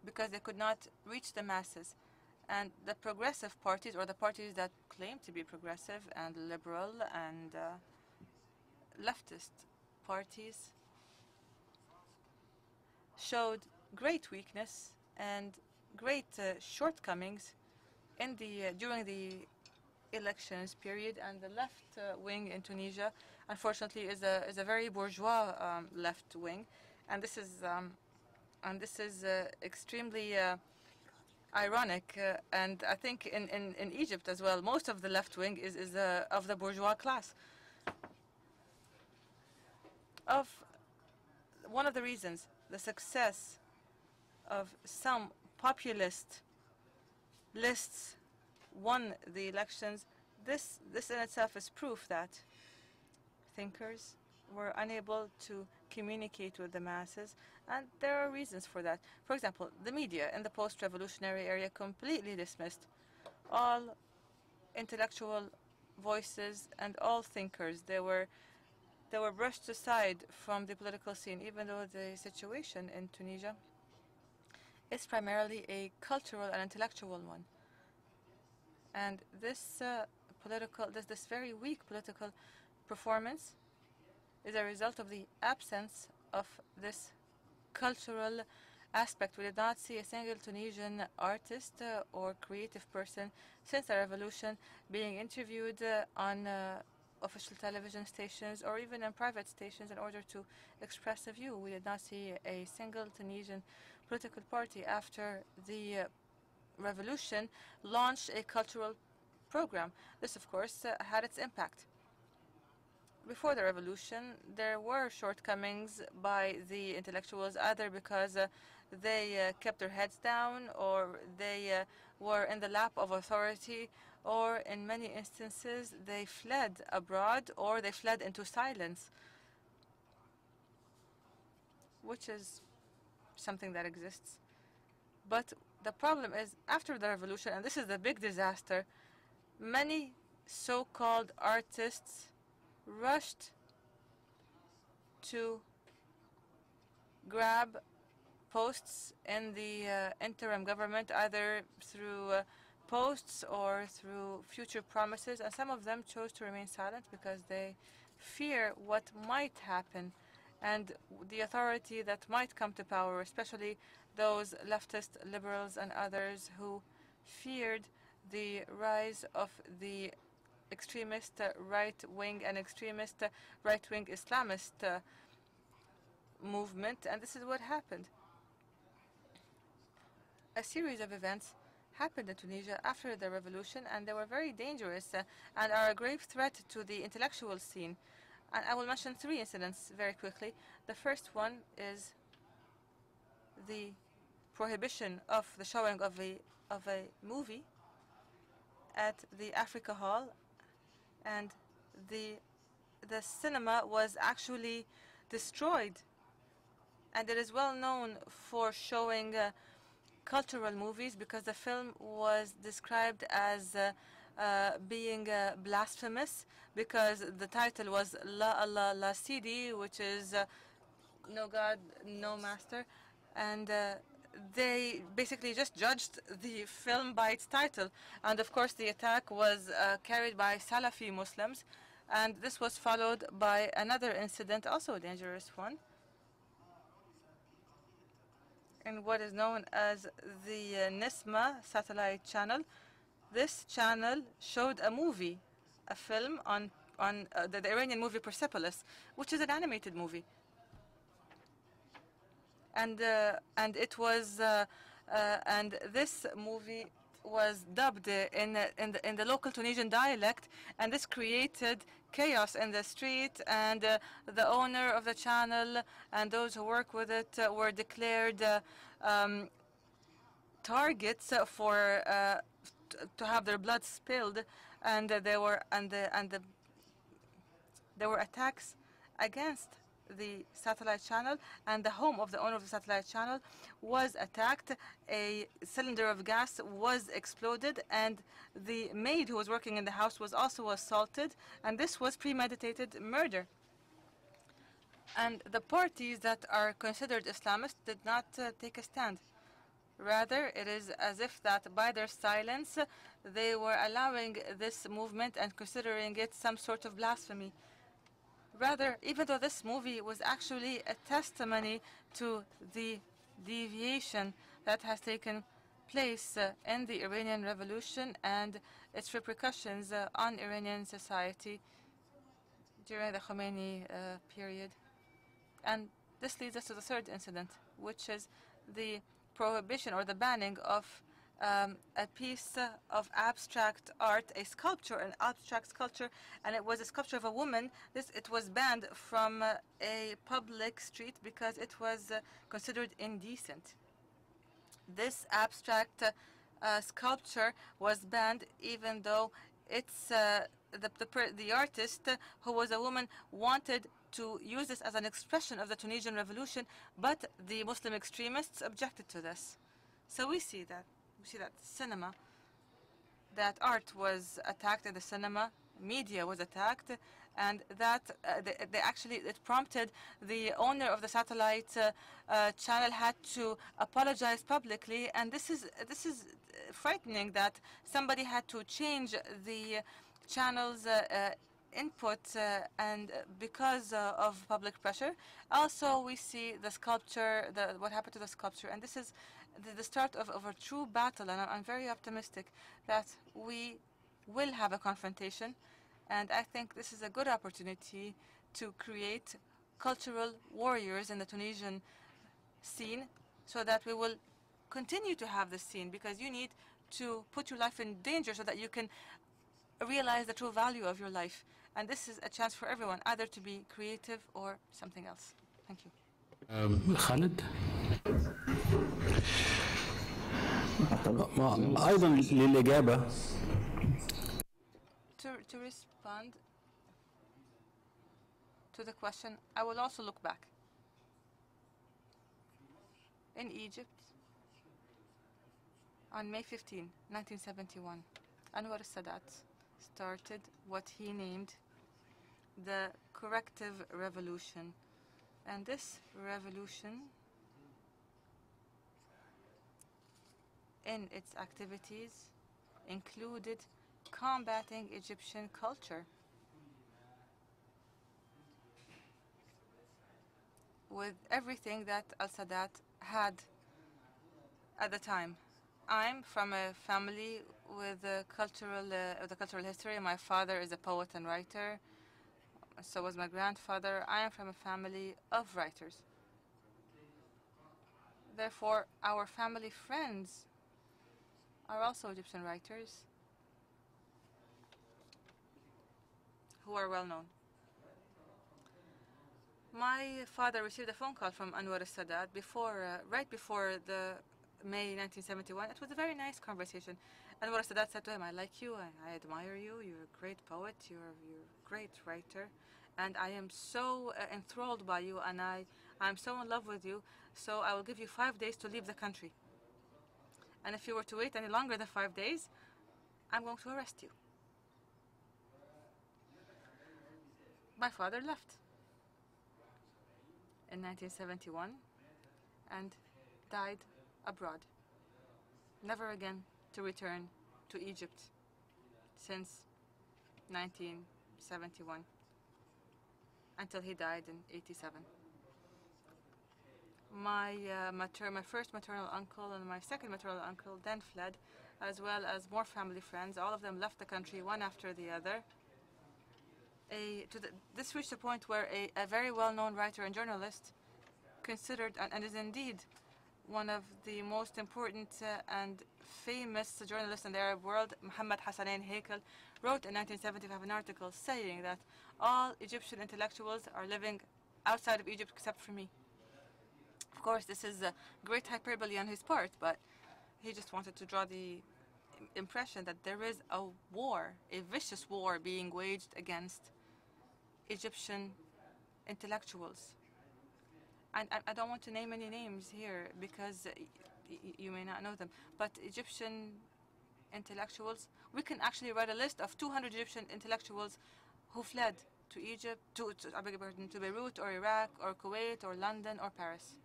because they could not reach the masses. And the progressive parties, or the parties that claim to be progressive and liberal and leftist parties, showed great weakness and great shortcomings in the during the elections period. And the left wing in Tunisia, unfortunately, is a very bourgeois left wing, and this is extremely ironic. And I think in Egypt as well, most of the left wing is of the bourgeois class. of one of the reasons the success of some populist lists won the elections, this in itself is proof that thinkers were unable to communicate with the masses, and there are reasons for that. For example, the media in the post-revolutionary area completely dismissed all intellectual voices and all thinkers. They were brushed aside from the political scene, even though the situation in Tunisia is primarily a cultural and intellectual one. And this this very weak political performance is a result of the absence of this cultural aspect. We did not see a single Tunisian artist or creative person since the revolution being interviewed on official television stations or even in private stations in order to express a view. We did not see a single Tunisian political party after the revolution launched a cultural program. This, of course, had its impact. Before the revolution, there were shortcomings by the intellectuals, either because they kept their heads down, or they were in the lap of authority, or in many instances they fled abroad, or they fled into silence, which is something that exists. But the problem is, after the revolution, and this is the big disaster, many so-called artists rushed to grab posts in the interim government, either through posts or through future promises, and some of them chose to remain silent because they fear what might happen and the authority that might come to power, especially those leftist liberals and others who feared the rise of the extremist right-wing and extremist right-wing Islamist movement, and this is what happened. A series of events happened in Tunisia after the revolution, and they were very dangerous and are a grave threat to the intellectual scene. And I will mention three incidents very quickly. The first one is the prohibition of the showing of a movie at the Africa Hall, and the cinema was actually destroyed. And it is well known for showing cultural movies because the film was described as being blasphemous, because the title was La Allah La Sidi, which is no God, no master, and they basically just judged the film by its title. And of course the attack was carried by Salafi Muslims, and this was followed by another incident, also a dangerous one, in what is known as the Nisma satellite channel. This channel showed a movie, a film on the Iranian movie Persepolis, which is an animated movie, and it was and this movie was dubbed in the local Tunisian dialect, and this created chaos in the street, and the owner of the channel and those who work with it were declared targets for to have their blood spilled, and there were attacks against the satellite channel, and the home of the owner of the satellite channel was attacked. A cylinder of gas was exploded, and the maid who was working in the house was also assaulted, and this was premeditated murder. And the parties that are considered Islamist did not take a stand. Rather, it is as if that by their silence they were allowing this movement and considering it some sort of blasphemy. Rather, even though this movie was actually a testimony to the deviation that has taken place in the Iranian Revolution and its repercussions on Iranian society during the Khomeini period. And this leads us to the third incident, which is the prohibition or the banning of a piece of abstract art, a sculpture, an abstract sculpture, and it was a sculpture of a woman. It was banned from a public street because it was considered indecent. This abstract sculpture was banned, even though it's the artist, who was a woman, wanted to use this as an expression of the Tunisian revolution, but the Muslim extremists objected to this. So we see that cinema, that art was attacked in the cinema, media was attacked, and that it prompted the owner of the satellite channel had to apologize publicly, and this is frightening that somebody had to change the channel's input and because of public pressure. Also, we see the sculpture, what happened to the sculpture, and this is the start of a true battle, and I'm very optimistic that we will have a confrontation, and I think this is a good opportunity to create cultural warriors in the Tunisian scene so that we will continue to have this scene, because you need to put your life in danger so that you can realize the true value of your life. And this is a chance for everyone, either to be creative or something else. Thank you. خالد. أيضا للإجابة. To respond to the question, I will also look back. In Egypt, on May 15, 1971, Anwar al-Sadat started what he named the corrective revolution. And this revolution, in its activities, included combating Egyptian culture with everything that al-Sadat had at the time. I'm from a family with the cultural history. My father is a poet and writer. So was my grandfather. I am from a family of writers. Therefore, our family friends are also Egyptian writers who are well known. My father received a phone call from Anwar al-Sadat right before the May 1971. It was a very nice conversation. Anwar al-Sadat said to him, "I like you, I admire you, you're a great poet, you're a great writer, and I am so enthralled by you, and I'm so in love with you, so I will give you 5 days to leave the country. And if you were to wait any longer than 5 days, I'm going to arrest you." My father left in 1971 and died abroad, never again to return to Egypt since 1971 until he died in 87. My first maternal uncle and my second maternal uncle then fled, as well as more family friends. All of them left the country one after the other. This reached a point where a very well-known writer and journalist, considered and is indeed one of the most important and famous journalists in the Arab world, Muhammad Hassanain Hakel, wrote in 1975 an article saying that all Egyptian intellectuals are living outside of Egypt except for me. Of course, this is a great hyperbole on his part, but he just wanted to draw the impression that there is a war, a vicious war being waged against Egyptian intellectuals. And I don't want to name any names here because you may not know them, but Egyptian intellectuals, we can actually write a list of 200 Egyptian intellectuals who fled to Egypt, to Beirut or Iraq or Kuwait or London or Paris.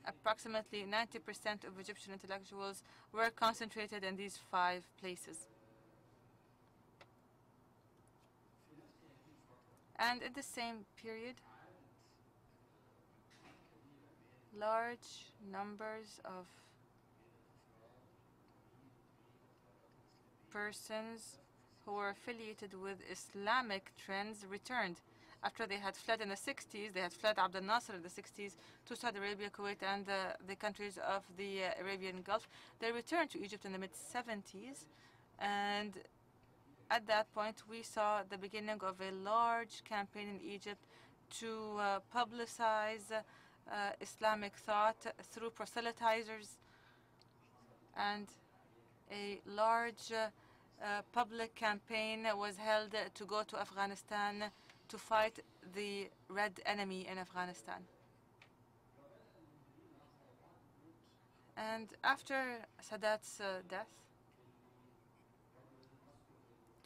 Approximately 90% of Egyptian intellectuals were concentrated in these 5 places. And in the same period, large numbers of persons who were affiliated with Islamic trends returned. after they had fled in the 60s, they had fled Abdel Nasser in the 60s to Saudi Arabia, Kuwait, and the countries of the Arabian Gulf. They returned to Egypt in the mid-70s, and at that point we saw the beginning of a large campaign in Egypt to publicize Islamic thought through proselytizers, and a large public campaign was held to go to Afghanistan to fight the Red Enemy in Afghanistan. And after Sadat's death,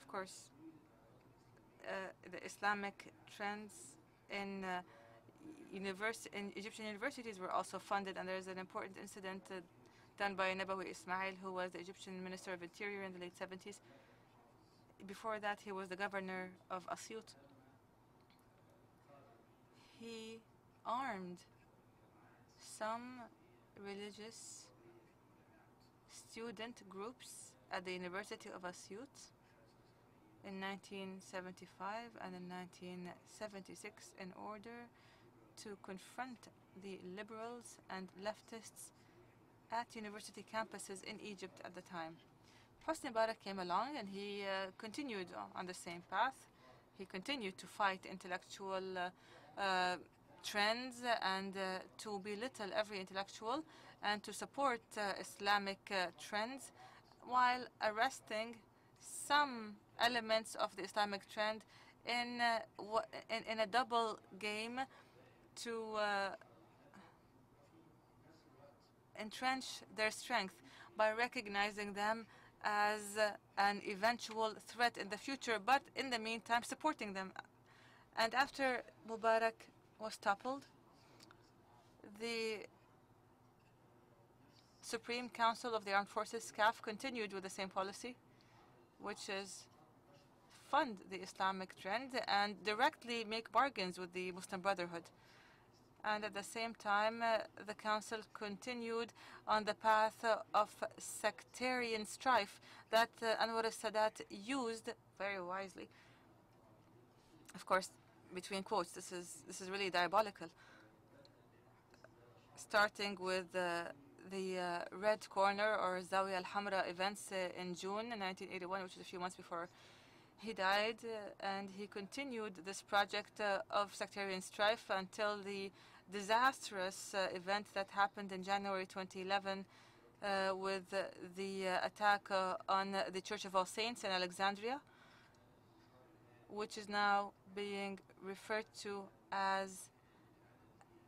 of course, the Islamic trends in Egyptian universities were also funded, and there's an important incident done by Nabawi Ismail, who was the Egyptian Minister of Interior in the late 70s. Before that, he was the governor of Asyut. He armed some religious student groups at the University of Asyut in 1975 and in 1976 in order to confront the liberals and leftists at university campuses in Egypt at the time. Hosni Mubarak came along and he continued on the same path. He continued to fight intellectual trends and to belittle every intellectual and to support Islamic trends, while arresting some elements of the Islamic trend in a double game to entrench their strength by recognizing them as an eventual threat in the future, but in the meantime supporting them. And after Mubarak was toppled, the Supreme Council of the Armed Forces, CAF, continued with the same policy, which is fund the Islamic trend and directly make bargains with the Muslim Brotherhood. And at the same time, the Council continued on the path of sectarian strife that Anwar al-Sadat used very wisely. Of course, between quotes, this is really diabolical. Starting with the Red Corner or Zawiya al-Hamra events in June 1981, which is a few months before he died, and he continued this project of sectarian strife until the disastrous event that happened in January 2011 with the attack on the Church of All Saints in Alexandria, which is now being referred to as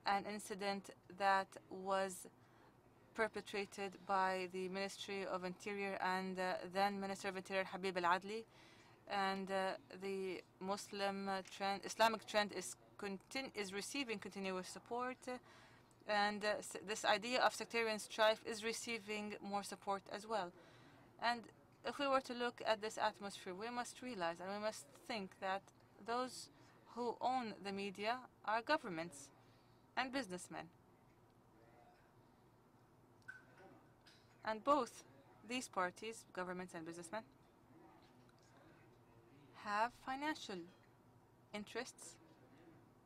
an incident that was perpetrated by the Ministry of Interior and then Minister of Interior Habib al-Adli. And the Islamic trend is receiving continuous support, and this idea of sectarian strife is receiving more support as well. And if we were to look at this atmosphere, we must realize and we must think that those who own the media are governments and businessmen. And both these parties, governments and businessmen, have financial interests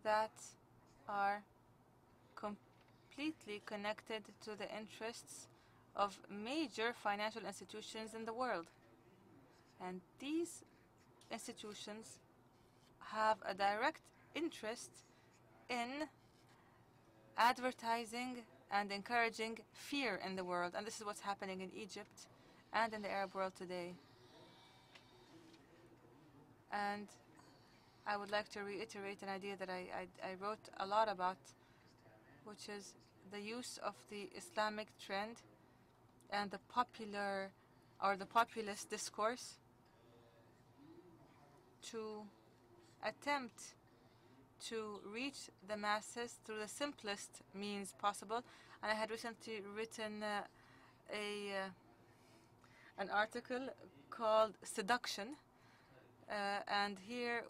that are completely connected to the interests of major financial institutions in the world. And these institutions have a direct interest in advertising and encouraging fear in the world. And this is what's happening in Egypt and in the Arab world today. And I would like to reiterate an idea that I wrote a lot about, which is the use of the Islamic trend and the popular or the populist discourse to attempt to reach the masses through the simplest means possible. And I had recently written an article called Seduction. And here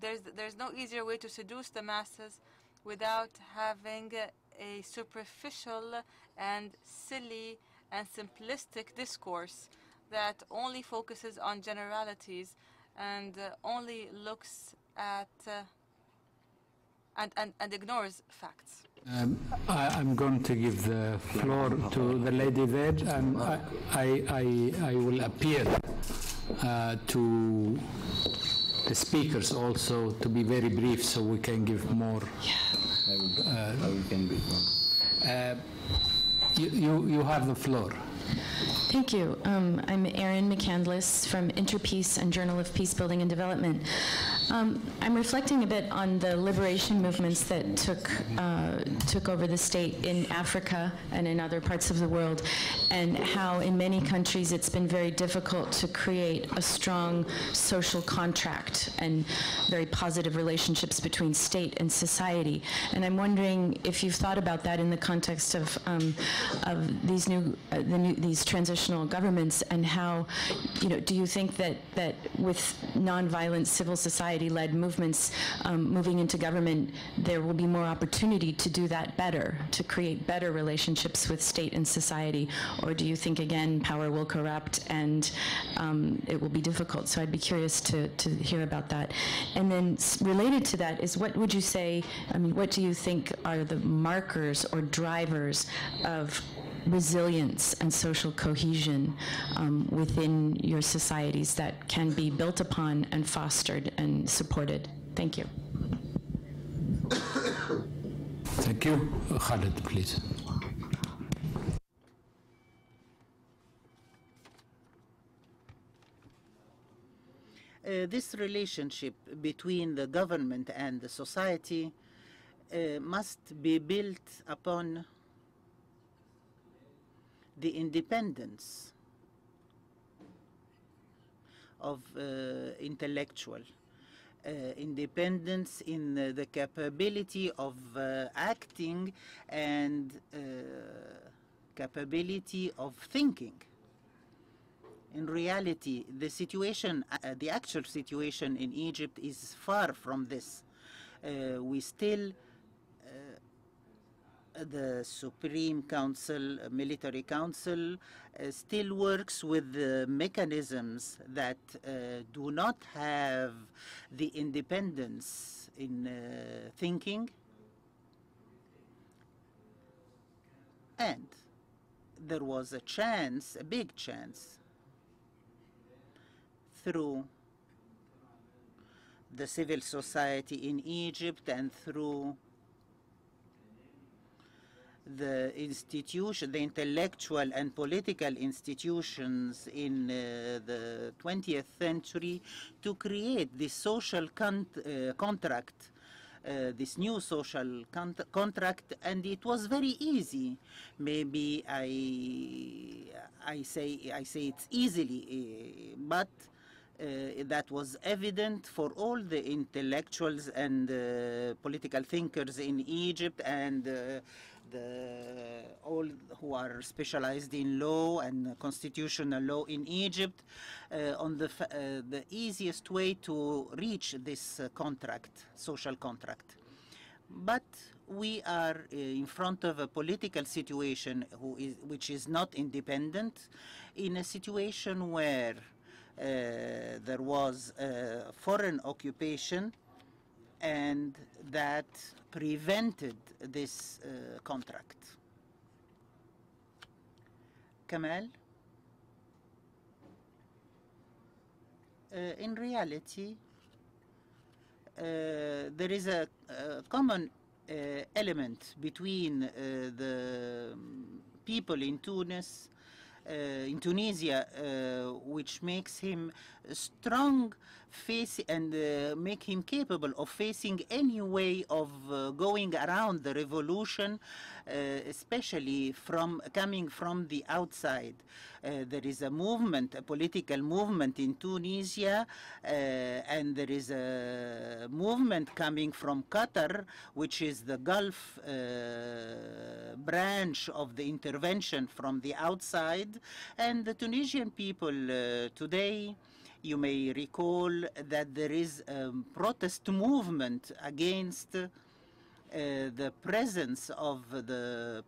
there's no easier way to seduce the masses without having a superficial and silly and simplistic discourse that only focuses on generalities and only looks at and ignores facts. I'm going to give the floor to the lady there, and I will appeal to the speakers also to be very brief so we can give more. You have the floor. Thank you. I'm Erin McCandless from Interpeace and Journal of Peace Building and Development. I'm reflecting a bit on the liberation movements that took over the state in Africa and in other parts of the world, and how in many countries it's been very difficult to create a strong social contract and very positive relationships between state and society. And I'm wondering if you've thought about that in the context of these transitional governments, and how, do you think that with nonviolent civil society-led movements moving into government, there will be more opportunity to do that better, to create better relationships with state and society? Or do you think, again, power will corrupt and it will be difficult? So I'd be curious to hear about that. And then related to that is, what would you say, what do you think are the markers or drivers of resilience and social cohesion within your societies that can be built upon and fostered and supported? Thank you. Thank you. Khaled, please. This relationship between the government and the society must be built upon the independence of intellectual, independence in the capability of acting and capability of thinking. In reality, the situation, the actual situation in Egypt is far from this. We still the Supreme Council, Military Council, still works with the mechanisms that do not have the independence in thinking. And there was a chance, a big chance, through the civil society in Egypt and through the institution, the intellectual and political institutions in the 20th century, to create this social contract, this new social contract, and it was very easy. Maybe I say it's easily, but that was evident for all the intellectuals and political thinkers in Egypt, and all who are specialized in law and constitutional law in Egypt, on the easiest way to reach this contract, social contract. But we are in front of a political situation which is not independent, in a situation where there was a foreign occupation, and that prevented this contract. Kamal? In reality, there is a common element between the people in Tunis, in Tunisia, which makes him strong and make him capable of facing any way of going around the revolution, especially coming from the outside. There is a movement, a political movement in Tunisia, and there is a movement coming from Qatar, which is the Gulf branch of the intervention from the outside. And the Tunisian people today, you may recall that there is a protest movement against the presence of the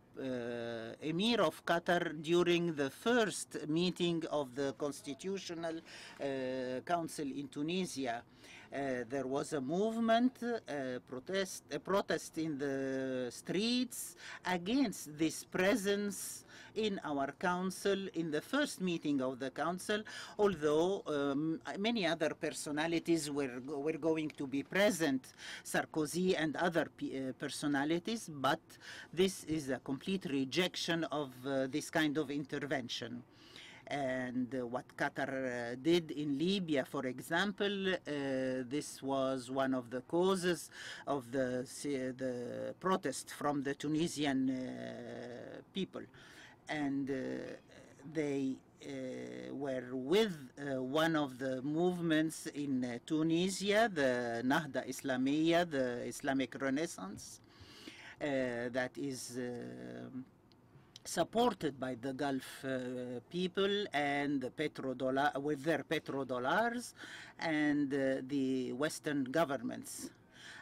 Emir of Qatar during the first meeting of the Constitutional Council in Tunisia. There was a movement, a protest in the streets against this presence in our council, in the first meeting of the council, although many other personalities were going to be present, Sarkozy and other personalities, but this is a complete rejection of this kind of intervention. And what Qatar did in Libya, for example, this was one of the causes of the protest from the Tunisian people. And they were with one of the movements in Tunisia, the Nahda Islamiyya, the Islamic Renaissance, that is supported by the Gulf people and the petrodollar, with their petrodollars, and the Western governments.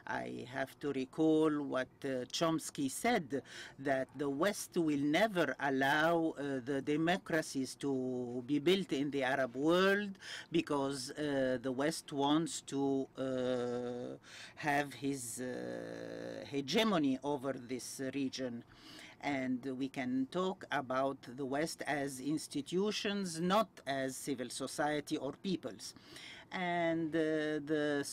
I have to recall what Chomsky said, that the West will never allow the democracies to be built in the Arab world because the West wants to have his hegemony over this region. And we can talk about the West as institutions, not as civil society or peoples. And the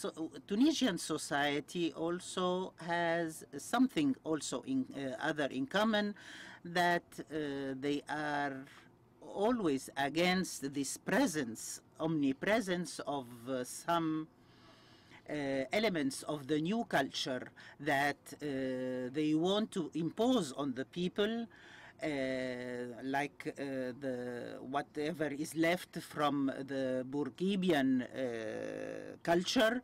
Tunisian society also has something also other in common, that they are always against this presence, omnipresence of some elements of the new culture that they want to impose on the people, like whatever is left from the Bourguibian culture.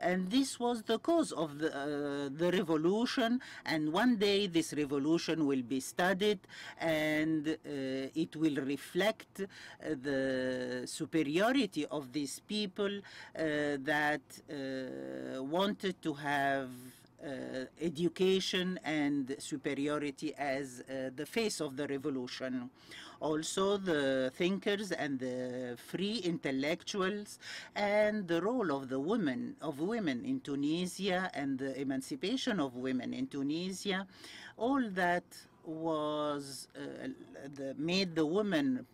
And this was the cause of the revolution, and one day this revolution will be studied, and it will reflect the superiority of these people that wanted to have education and superiority as the face of the revolution. Also the thinkers and the free intellectuals, and the role of the women in Tunisia and the emancipation of women in Tunisia, all that was made the woman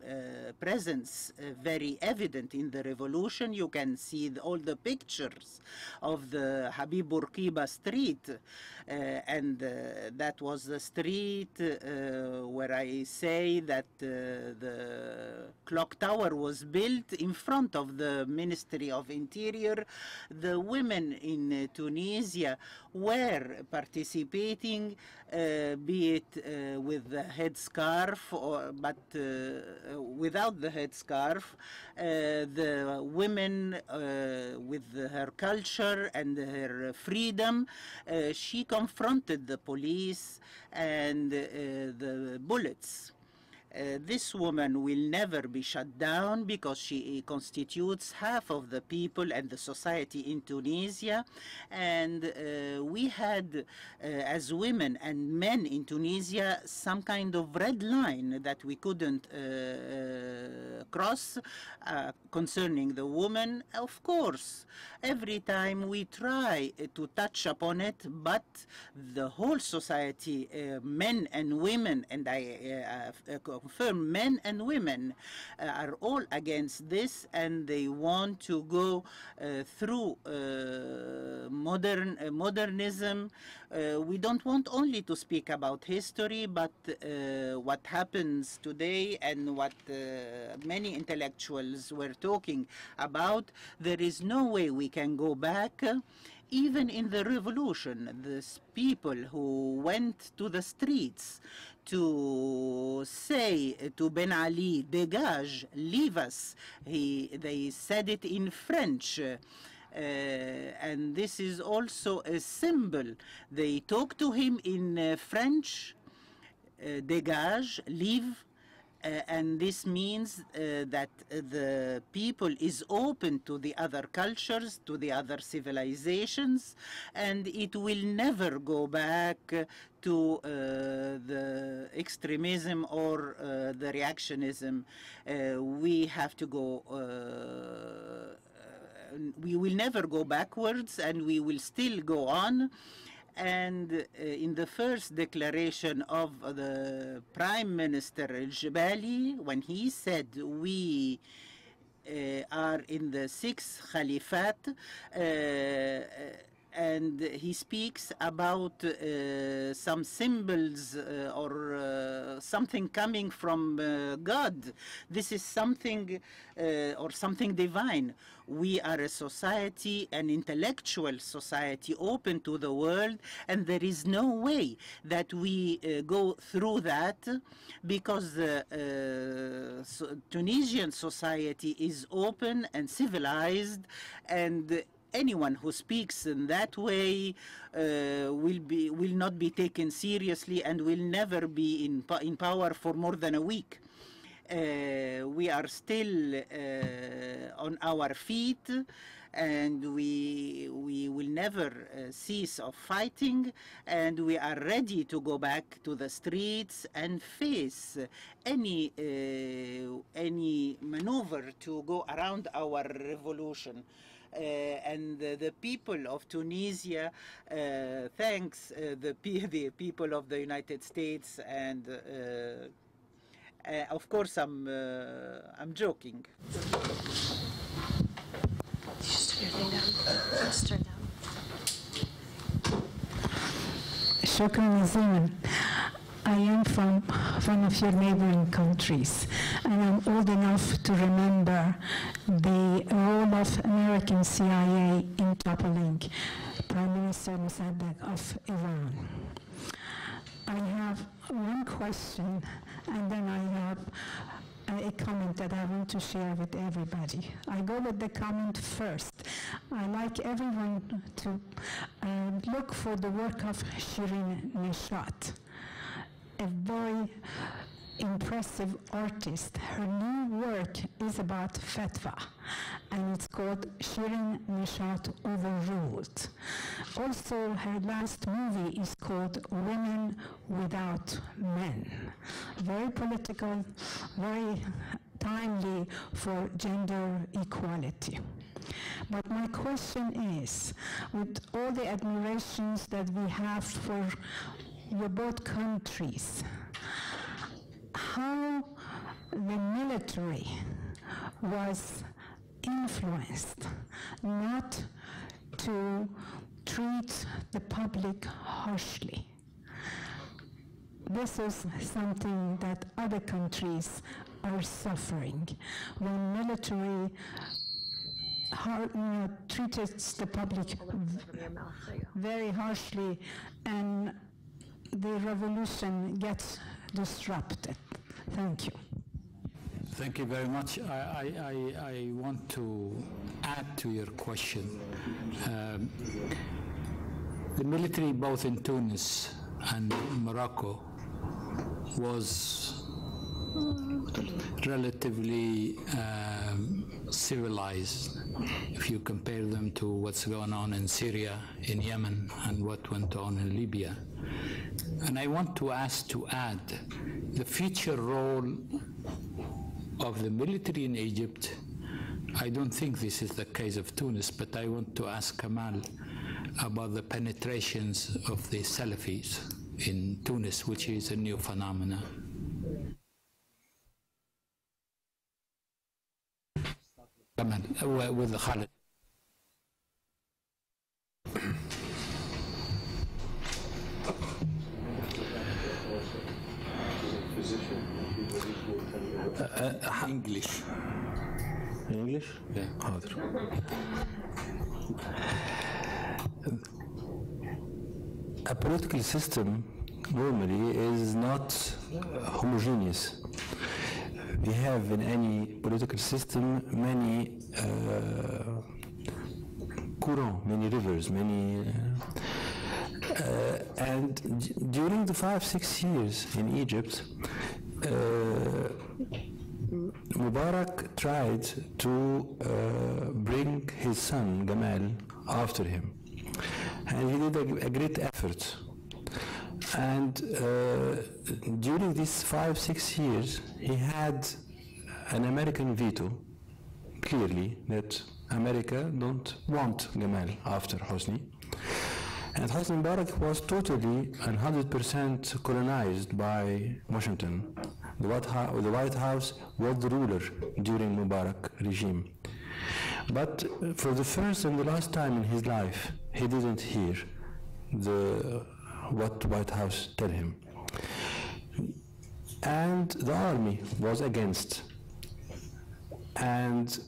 presence very evident in the revolution. You can see all the pictures of the Habib Bourguiba street, and that was the street where I say that the clock tower was built in front of the Ministry of Interior. The women in Tunisia were participating, be it with the headscarf but without the headscarf. The women with her culture and her freedom, she confronted the police and the bullets. This woman will never be shut down because she constitutes half of the people and the society in Tunisia. And we had, as women and men in Tunisia, some kind of red line that we couldn't cross concerning the woman. Of course, every time we try to touch upon it, but the whole society, men and women, and I confirm men and women are all against this, and they want to go through modernism. We don't want only to speak about history, but what happens today and what many intellectuals were talking about. There is no way we can go back. Even in the revolution, these people who went to the streets to say to Ben Ali, dégage, leave us, they said it in French. And this is also a symbol. They talk to him in French, dégage, leave, and this means that the people is open to the other cultures, to the other civilizations, and it will never go back to the extremism or the reactionism. We have to go, we will never go backwards, and we will still go on. And in the first declaration of the Prime Minister al-Jabali, when he said we are in the sixth Khalifat, and he speaks about some symbols or something coming from God. This is something or something divine. We are a society, an intellectual society, open to the world, and there is no way that we go through that, because the Tunisian society is open and civilized, and anyone who speaks in that way will not be taken seriously and will never be in power for more than a week. We are still on our feet, and we will never cease of fighting, and we are ready to go back to the streets and face any maneuver to go around our revolution. And the people of Tunisia thanks the people of the United States, and of course I'm joking. Just turn your thing down. Just turn down. شكرا جزيلا. I am from one of your neighboring countries, and I'm old enough to remember the role of American CIA in toppling Prime Minister Mossadegh of Iran. I have one question, and then I have a comment that I want to share with everybody. I go with the comment first. I like everyone to look for the work of Shirin Neshat, a very impressive artist. Her new work is about fatwa, and it's called Shirin Neshat Overruled. Also, her last movie is called Women Without Men. Very political, very timely for gender equality. But my question is, with all the admirations that we have for your both countries, how the military was influenced not to treat the public harshly. This is something that other countries are suffering, when military treated the public very harshly, and the revolution gets disrupted. Thank you. Thank you very much. I want to add to your question. The military, both in Tunis and Morocco, was relatively civilized if you compare them to what's going on in Syria, in Yemen, and what went on in Libya. And I want to ask to add the future role of the military in Egypt. I don't think this is the case of Tunis, but I want to ask Kamal about the penetrations of the Salafis in Tunis, which is a new phenomenon. Kamal, with Khalid. English. English? Yeah. حاضر. A political system normally is not homogeneous. We have in any political system many courants, many rivers, many and during the 5-6 years in Egypt, Mubarak tried to bring his son Gamal after him, and he did a great effort. And during these 5-6 years, he had an American veto, clearly, that America don't want Gamal after Hosni. And Hosni Mubarak was totally and 100% colonized by Washington. The White House was the ruler during Mubarak regime. But for the first and the last time in his life, he didn't hear what the White House tell him. And the army was against. And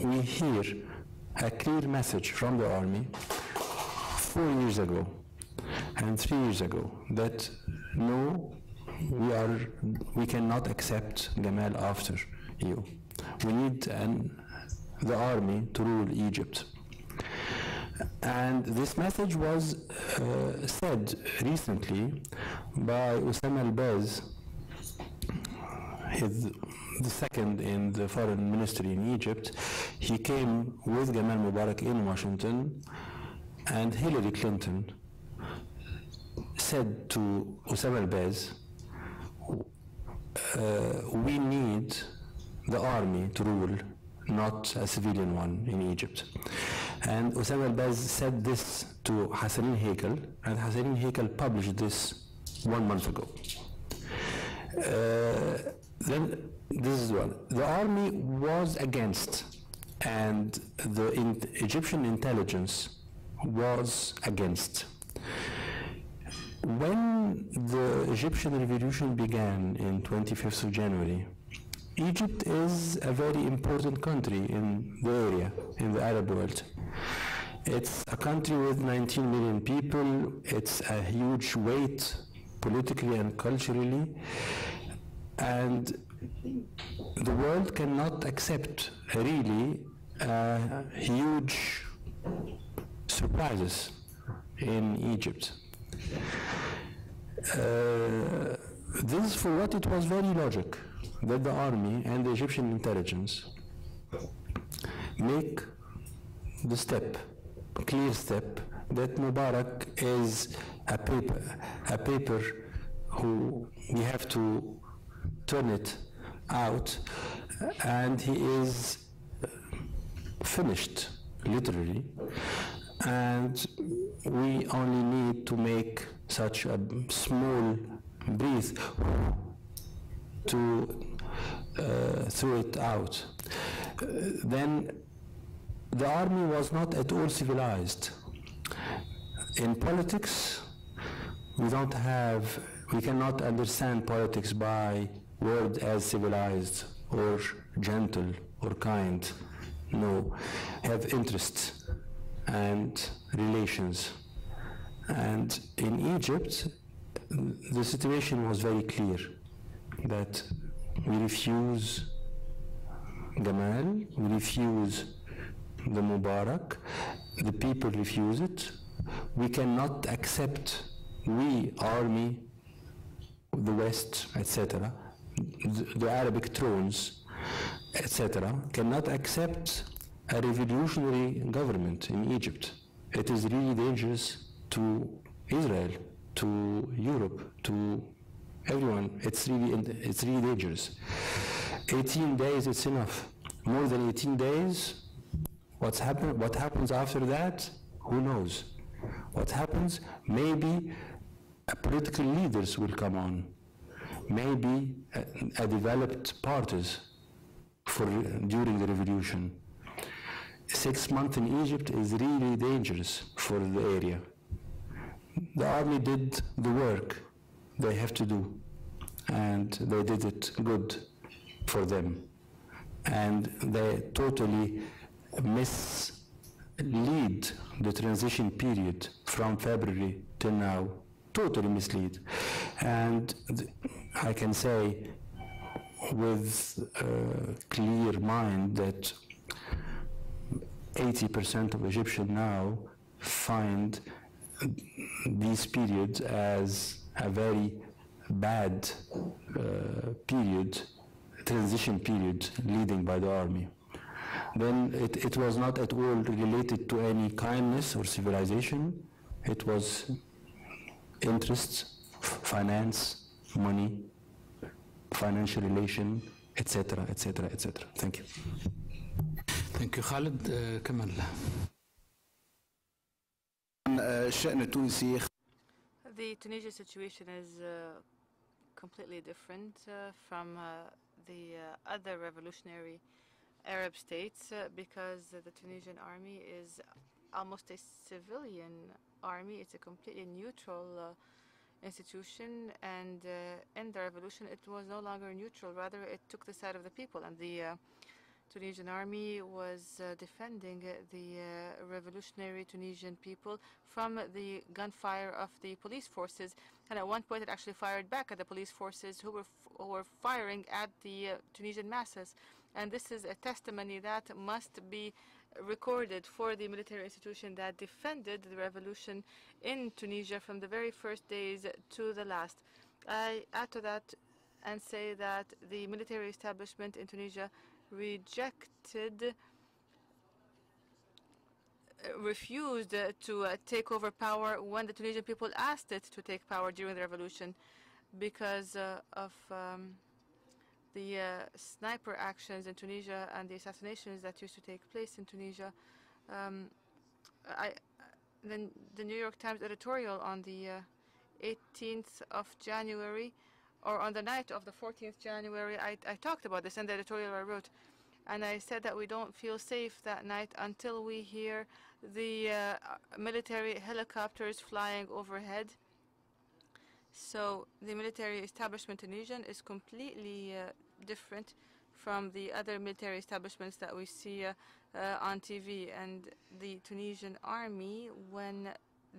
we hear a clear message from the army 4 years ago and 3 years ago that no, we cannot accept Gamal after you. We need the army to rule Egypt. And this message was said recently by Osama al-Baz, the second in the foreign ministry in Egypt. He came with Gamal Mubarak in Washington, and Hillary Clinton said to Osama al-Baz, we need the army to rule, not a civilian one in Egypt. And Osama al-Baz said this to Hassanin Haikal, and Hassanin Haikal published this 1 month ago. Then this is one. The army was against, and the Egyptian intelligence was against. When the Egyptian revolution began in 25th of January, Egypt is a very important country in the area, in the Arab world. It's a country with 19 million people. It's a huge weight politically and culturally. And the world cannot accept really huge surprises in Egypt. This, for what it was very logic that the army and the Egyptian intelligence make the step, clear step, that Mubarak is a paper who we have to turn it out, and he is finished, literally, and we only need to make such a small breath to throw it out. Then the army was not at all civilized. In politics, we cannot understand politics by word as civilized or gentle or kind. No, have interests and relations. And in Egypt, the situation was very clear that we refuse Gamal, we refuse the Mubarak, the people refuse it. We cannot accept, we, army, the West, etc., the Arabic thrones, etc., cannot accept a revolutionary government in Egypt. It is really dangerous to Israel, to Europe, to everyone. It's really dangerous. 18 days, it's enough. More than 18 days, what happens after that, who knows? What happens? Maybe political leaders will come on. Maybe a developed parties during the revolution. 6 months in Egypt is really dangerous for the area. The army did the work they have to do, and they did it good for them. And they totally mislead the transition period from February till now, totally mislead. And I can say with a clear mind that 80% of Egyptians now find these periods as a very bad period, transition period leading by the army, then it was not at all related to any kindness or civilization. It was interests, finance, money, financial relation, etc., etc., etc. Thank you. Thank you, Khalid. كمال. الشأن التونسي. The Tunisian situation is completely different from the other revolutionary Arab states because the Tunisian army is almost a civilian army. It's a completely neutral institution, and in the revolution it was no longer neutral, rather it took the side of the people, and the Tunisian army was defending the revolutionary Tunisian people from the gunfire of the police forces, and at one point it actually fired back at the police forces who were firing at the Tunisian masses. And this is a testimony that must be recorded for the military institution that defended the revolution in Tunisia from the very first days to the last. I add to that and say that the military establishment in Tunisia refused to take over power when the Tunisian people asked it to take power during the revolution because of the sniper actions in Tunisia and the assassinations that used to take place in Tunisia. The New York Times editorial on the 18th of January, or on the night of the 14th January, I talked about this in the editorial I wrote, and I said that we don't feel safe that night until we hear the military helicopters flying overhead. So the military establishment in Tunisia is completely different from the other military establishments that we see on TV. And the Tunisian army, when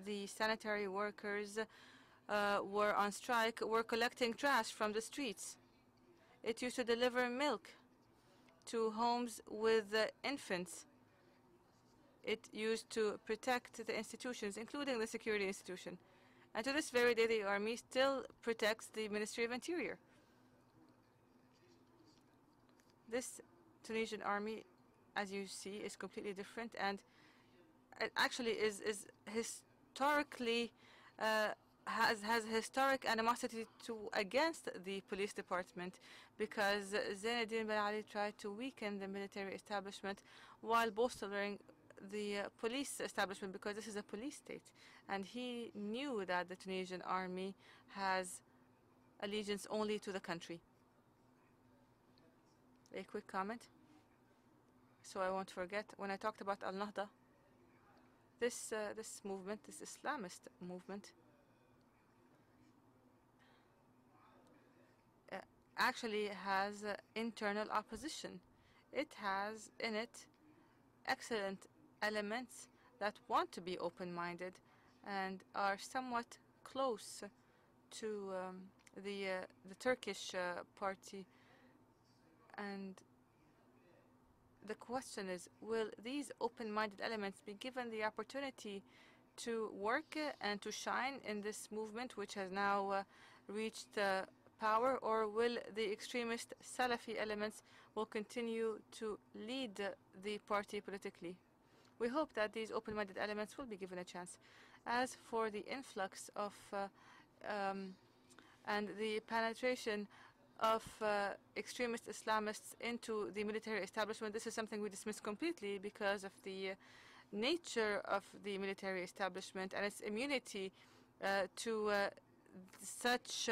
the sanitary workers were on strike, were collecting trash from the streets. It used to deliver milk to homes with infants. It used to protect the institutions, including the security institution. And to this very day, the army still protects the Ministry of Interior. This Tunisian army, as you see, is completely different, and it actually is historically has historic animosity against the police department, because Zainuddin Ben Ali tried to weaken the military establishment while bolstering the police establishment, because this is a police state, and he knew that the Tunisian army has allegiance only to the country. A quick comment, so I won't forget. When I talked about Al-Nahda, this movement, this Islamist movement, actually has internal opposition. It has in it excellent elements that want to be open-minded and are somewhat close to the Turkish party. And the question is, will these open-minded elements be given the opportunity to work and to shine in this movement, which has now reached power, or will the extremist Salafi elements will continue to lead the party politically? We hope that these open-minded elements will be given a chance. As for the influx of and the penetration of extremist Islamists into the military establishment, this is something we dismiss completely because of the nature of the military establishment and its immunity to such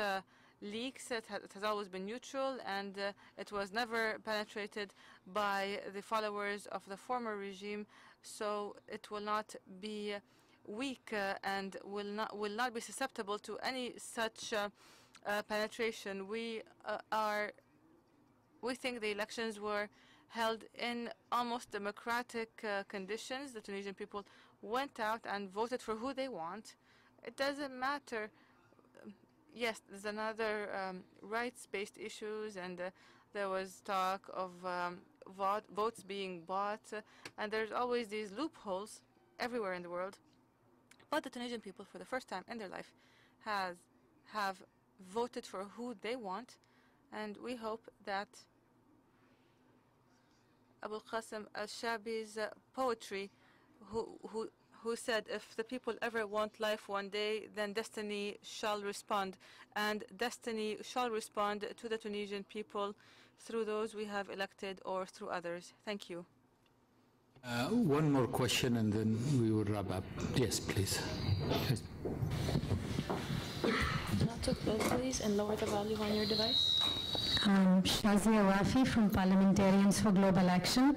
leaks. It has always been neutral, and it was never penetrated by the followers of the former regime, so it will not be weak and will not be susceptible to any such penetration. We think the elections were held in almost democratic conditions. The Tunisian people went out and voted for who they want. It doesn't matter. Yes, there's another rights-based issues, and there was talk of votes being bought, and there's always these loopholes everywhere in the world. But the Tunisian people, for the first time in their life, have voted for who they want, and we hope that Abu Qasim al-Shabi's poetry, who said, if the people ever want life one day, then destiny shall respond, and destiny shall respond to the Tunisian people through those we have elected or through others. Thank you. One more question and then we will wrap up. Yes, please. Yes. Not to close, please, and lower the volume on your device. Shazia Wafi from Parliamentarians for Global Action.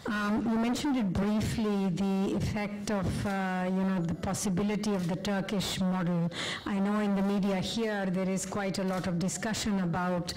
You mentioned it briefly, the effect of, the possibility of the Turkish model. I know in the media here there is quite a lot of discussion about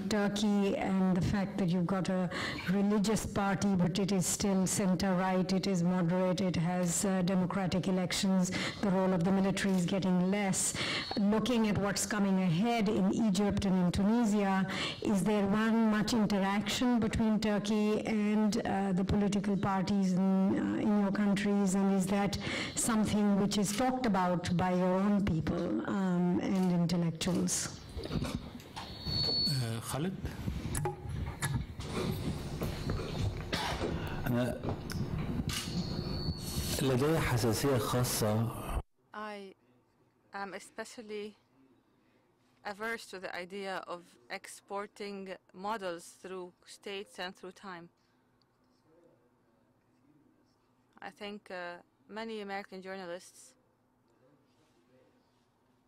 Turkey and the fact that you've got a religious party, but it is still center-right, it is moderate, it has democratic elections, the role of the military is getting less. Looking at what's coming ahead in Egypt and in Tunisia, is there much interaction between Turkey and the political parties in your countries, and is that something which is talked about by your own people and intellectuals? Khalid? أنا لدي حساسية خاصة. I am especially averse to the idea of exporting models through states and through time. I think many American journalists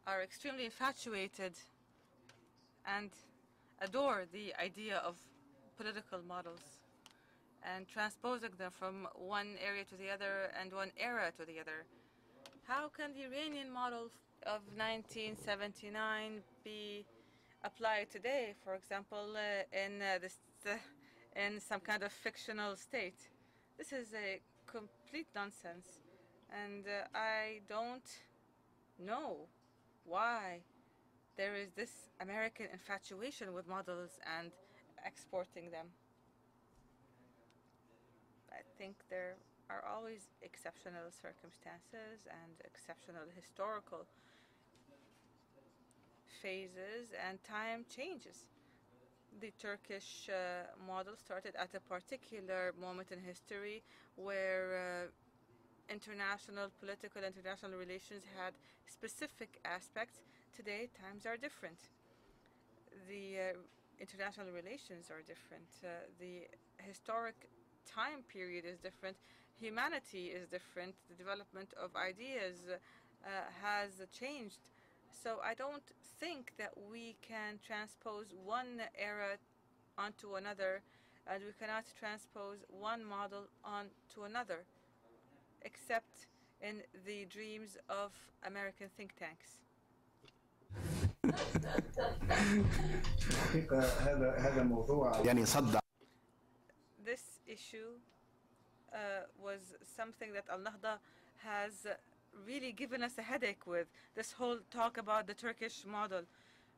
are extremely infatuated and adore the idea of political models and transposing them from one area to the other and one era to the other. How can the Iranian model of 1979 be applied today, for example, in some kind of fictional state? This is a complete nonsense, and I don't know why there is this American infatuation with models and exporting them. I think there are always exceptional circumstances and exceptional historical phases, and time changes. The Turkish model started at a particular moment in history where international relations had specific aspects. Today, times are different. The international relations are different. The historic time period is different. Humanity is different. The development of ideas has changed. So I don't think that we can transpose one era onto another, and we cannot transpose one model onto another, except in the dreams of American think tanks. This issue was something that Al-Nahda has really given us a headache with, this whole talk about the Turkish model.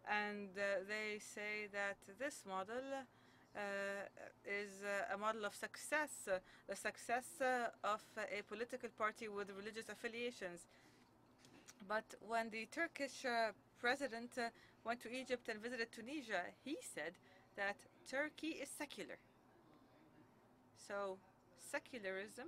And they say that this model is a model of success, the success of a political party with religious affiliations. But when the Turkish president went to Egypt and visited Tunisia, he said that Turkey is secular. So secularism,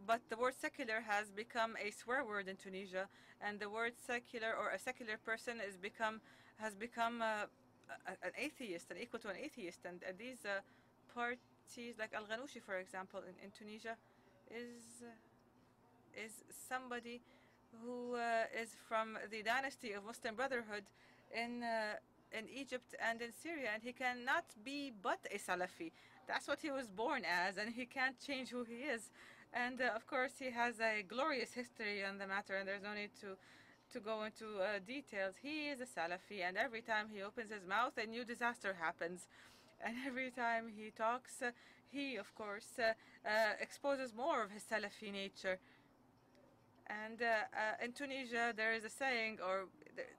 but the word secular has become a swear word in Tunisia, and the word secular or a secular person has become an atheist, and equal to an atheist. And these parties, like Al-Ghanouchi, for example, in Tunisia, is somebody who is from the dynasty of Muslim Brotherhood in Egypt and in Syria, and he cannot be but a Salafi. That's what he was born as, and he can't change who he is. And of course, he has a glorious history on the matter, and there's no need to go into details. He is a Salafi, and every time he opens his mouth, a new disaster happens. And every time he talks, he, of course, exposes more of his Salafi nature. And in Tunisia, there is a saying, or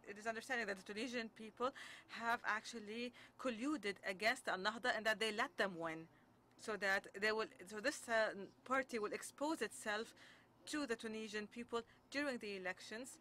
it is understanding that the Tunisian people have actually colluded against Al-Nahda and that they let them win, so that this party will expose itself to the Tunisian people during the elections,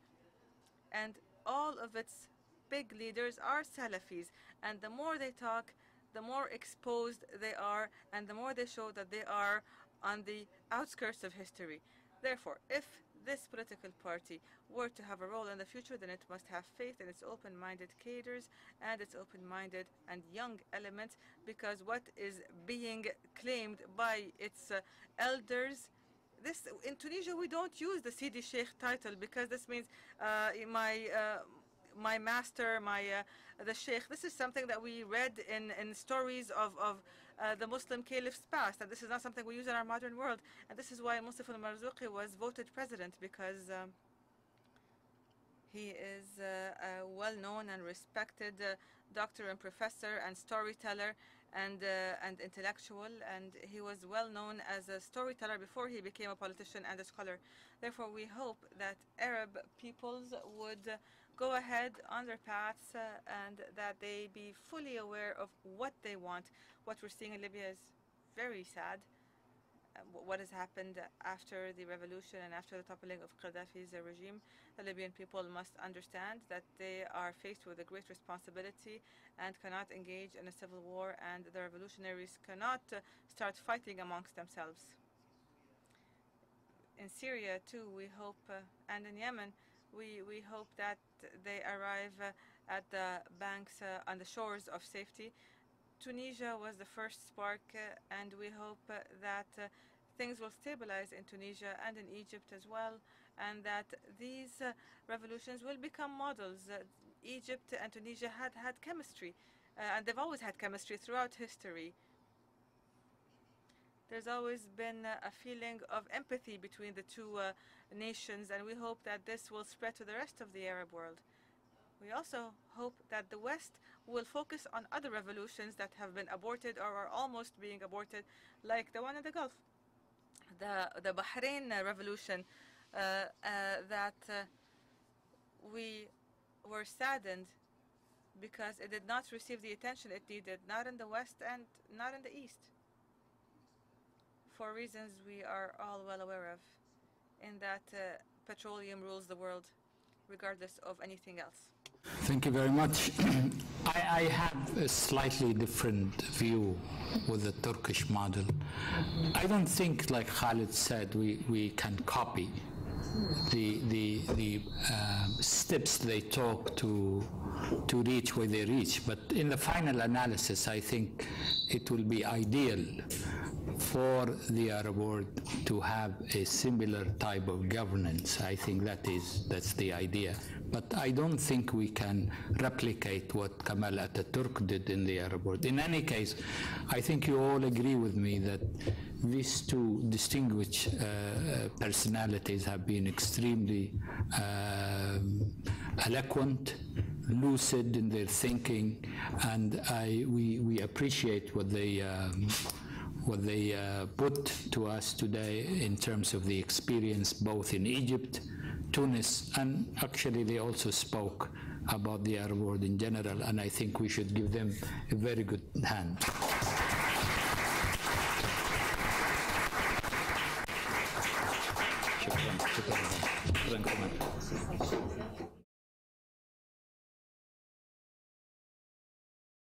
and all of its big leaders are Salafis, and the more they talk, the more exposed they are, and the more they show that they are on the outskirts of history. Therefore, if this political party were to have a role in the future, then it must have faith in its open-minded cadres and its open-minded and young elements, because what is being claimed by its elders, this in Tunisia we don't use the Sidi Sheikh title, because this means my master, the Sheikh. This is something that we read in stories of the Muslim caliphs past, and this is not something we use in our modern world. And this is why Mustafa al-Marzuqi was voted president, because he is a well-known and respected doctor and professor and storyteller and intellectual, and he was well known as a storyteller before he became a politician and a scholar. Therefore, we hope that Arab peoples would go ahead on their paths and that they be fully aware of what they want. What we're seeing in Libya is very sad. What has happened after the revolution and after the toppling of Gaddafi's regime. The Libyan people must understand that they are faced with a great responsibility and cannot engage in a civil war, and the revolutionaries cannot start fighting amongst themselves. In Syria too, we hope, and in Yemen, we hope that they arrive at the banks, on the shores of safety. Tunisia was the first spark, and we hope that things will stabilize in Tunisia and in Egypt as well, and that these revolutions will become models. Egypt and Tunisia had chemistry, and they've always had chemistry throughout history. There's always been a feeling of empathy between the two nations, and we hope that this will spread to the rest of the Arab world. We also hope that the West will focus on other revolutions that have been aborted or are almost being aborted, like the one in the Gulf, the Bahrain revolution, that we were saddened because it did not receive the attention it needed, not in the West and not in the East, for reasons we are all well aware of, in that petroleum rules the world, regardless of anything else. Thank you very much. I have a slightly different view with the Turkish model. I don't think, like Khalid said, we can copy the steps they took to reach where they reach. But in the final analysis, I think it will be ideal for the Arab world to have a similar type of governance. I think that's the idea. But I don't think we can replicate what Kemal Atatürk did in the Arab world. In any case, I think you all agree with me that these two distinguished personalities have been extremely eloquent, lucid in their thinking, and we appreciate what they put to us today in terms of the experience both in Egypt, Tunis, and actually they also spoke about the Arab world in general, and I think we should give them a very good hand. شكرا.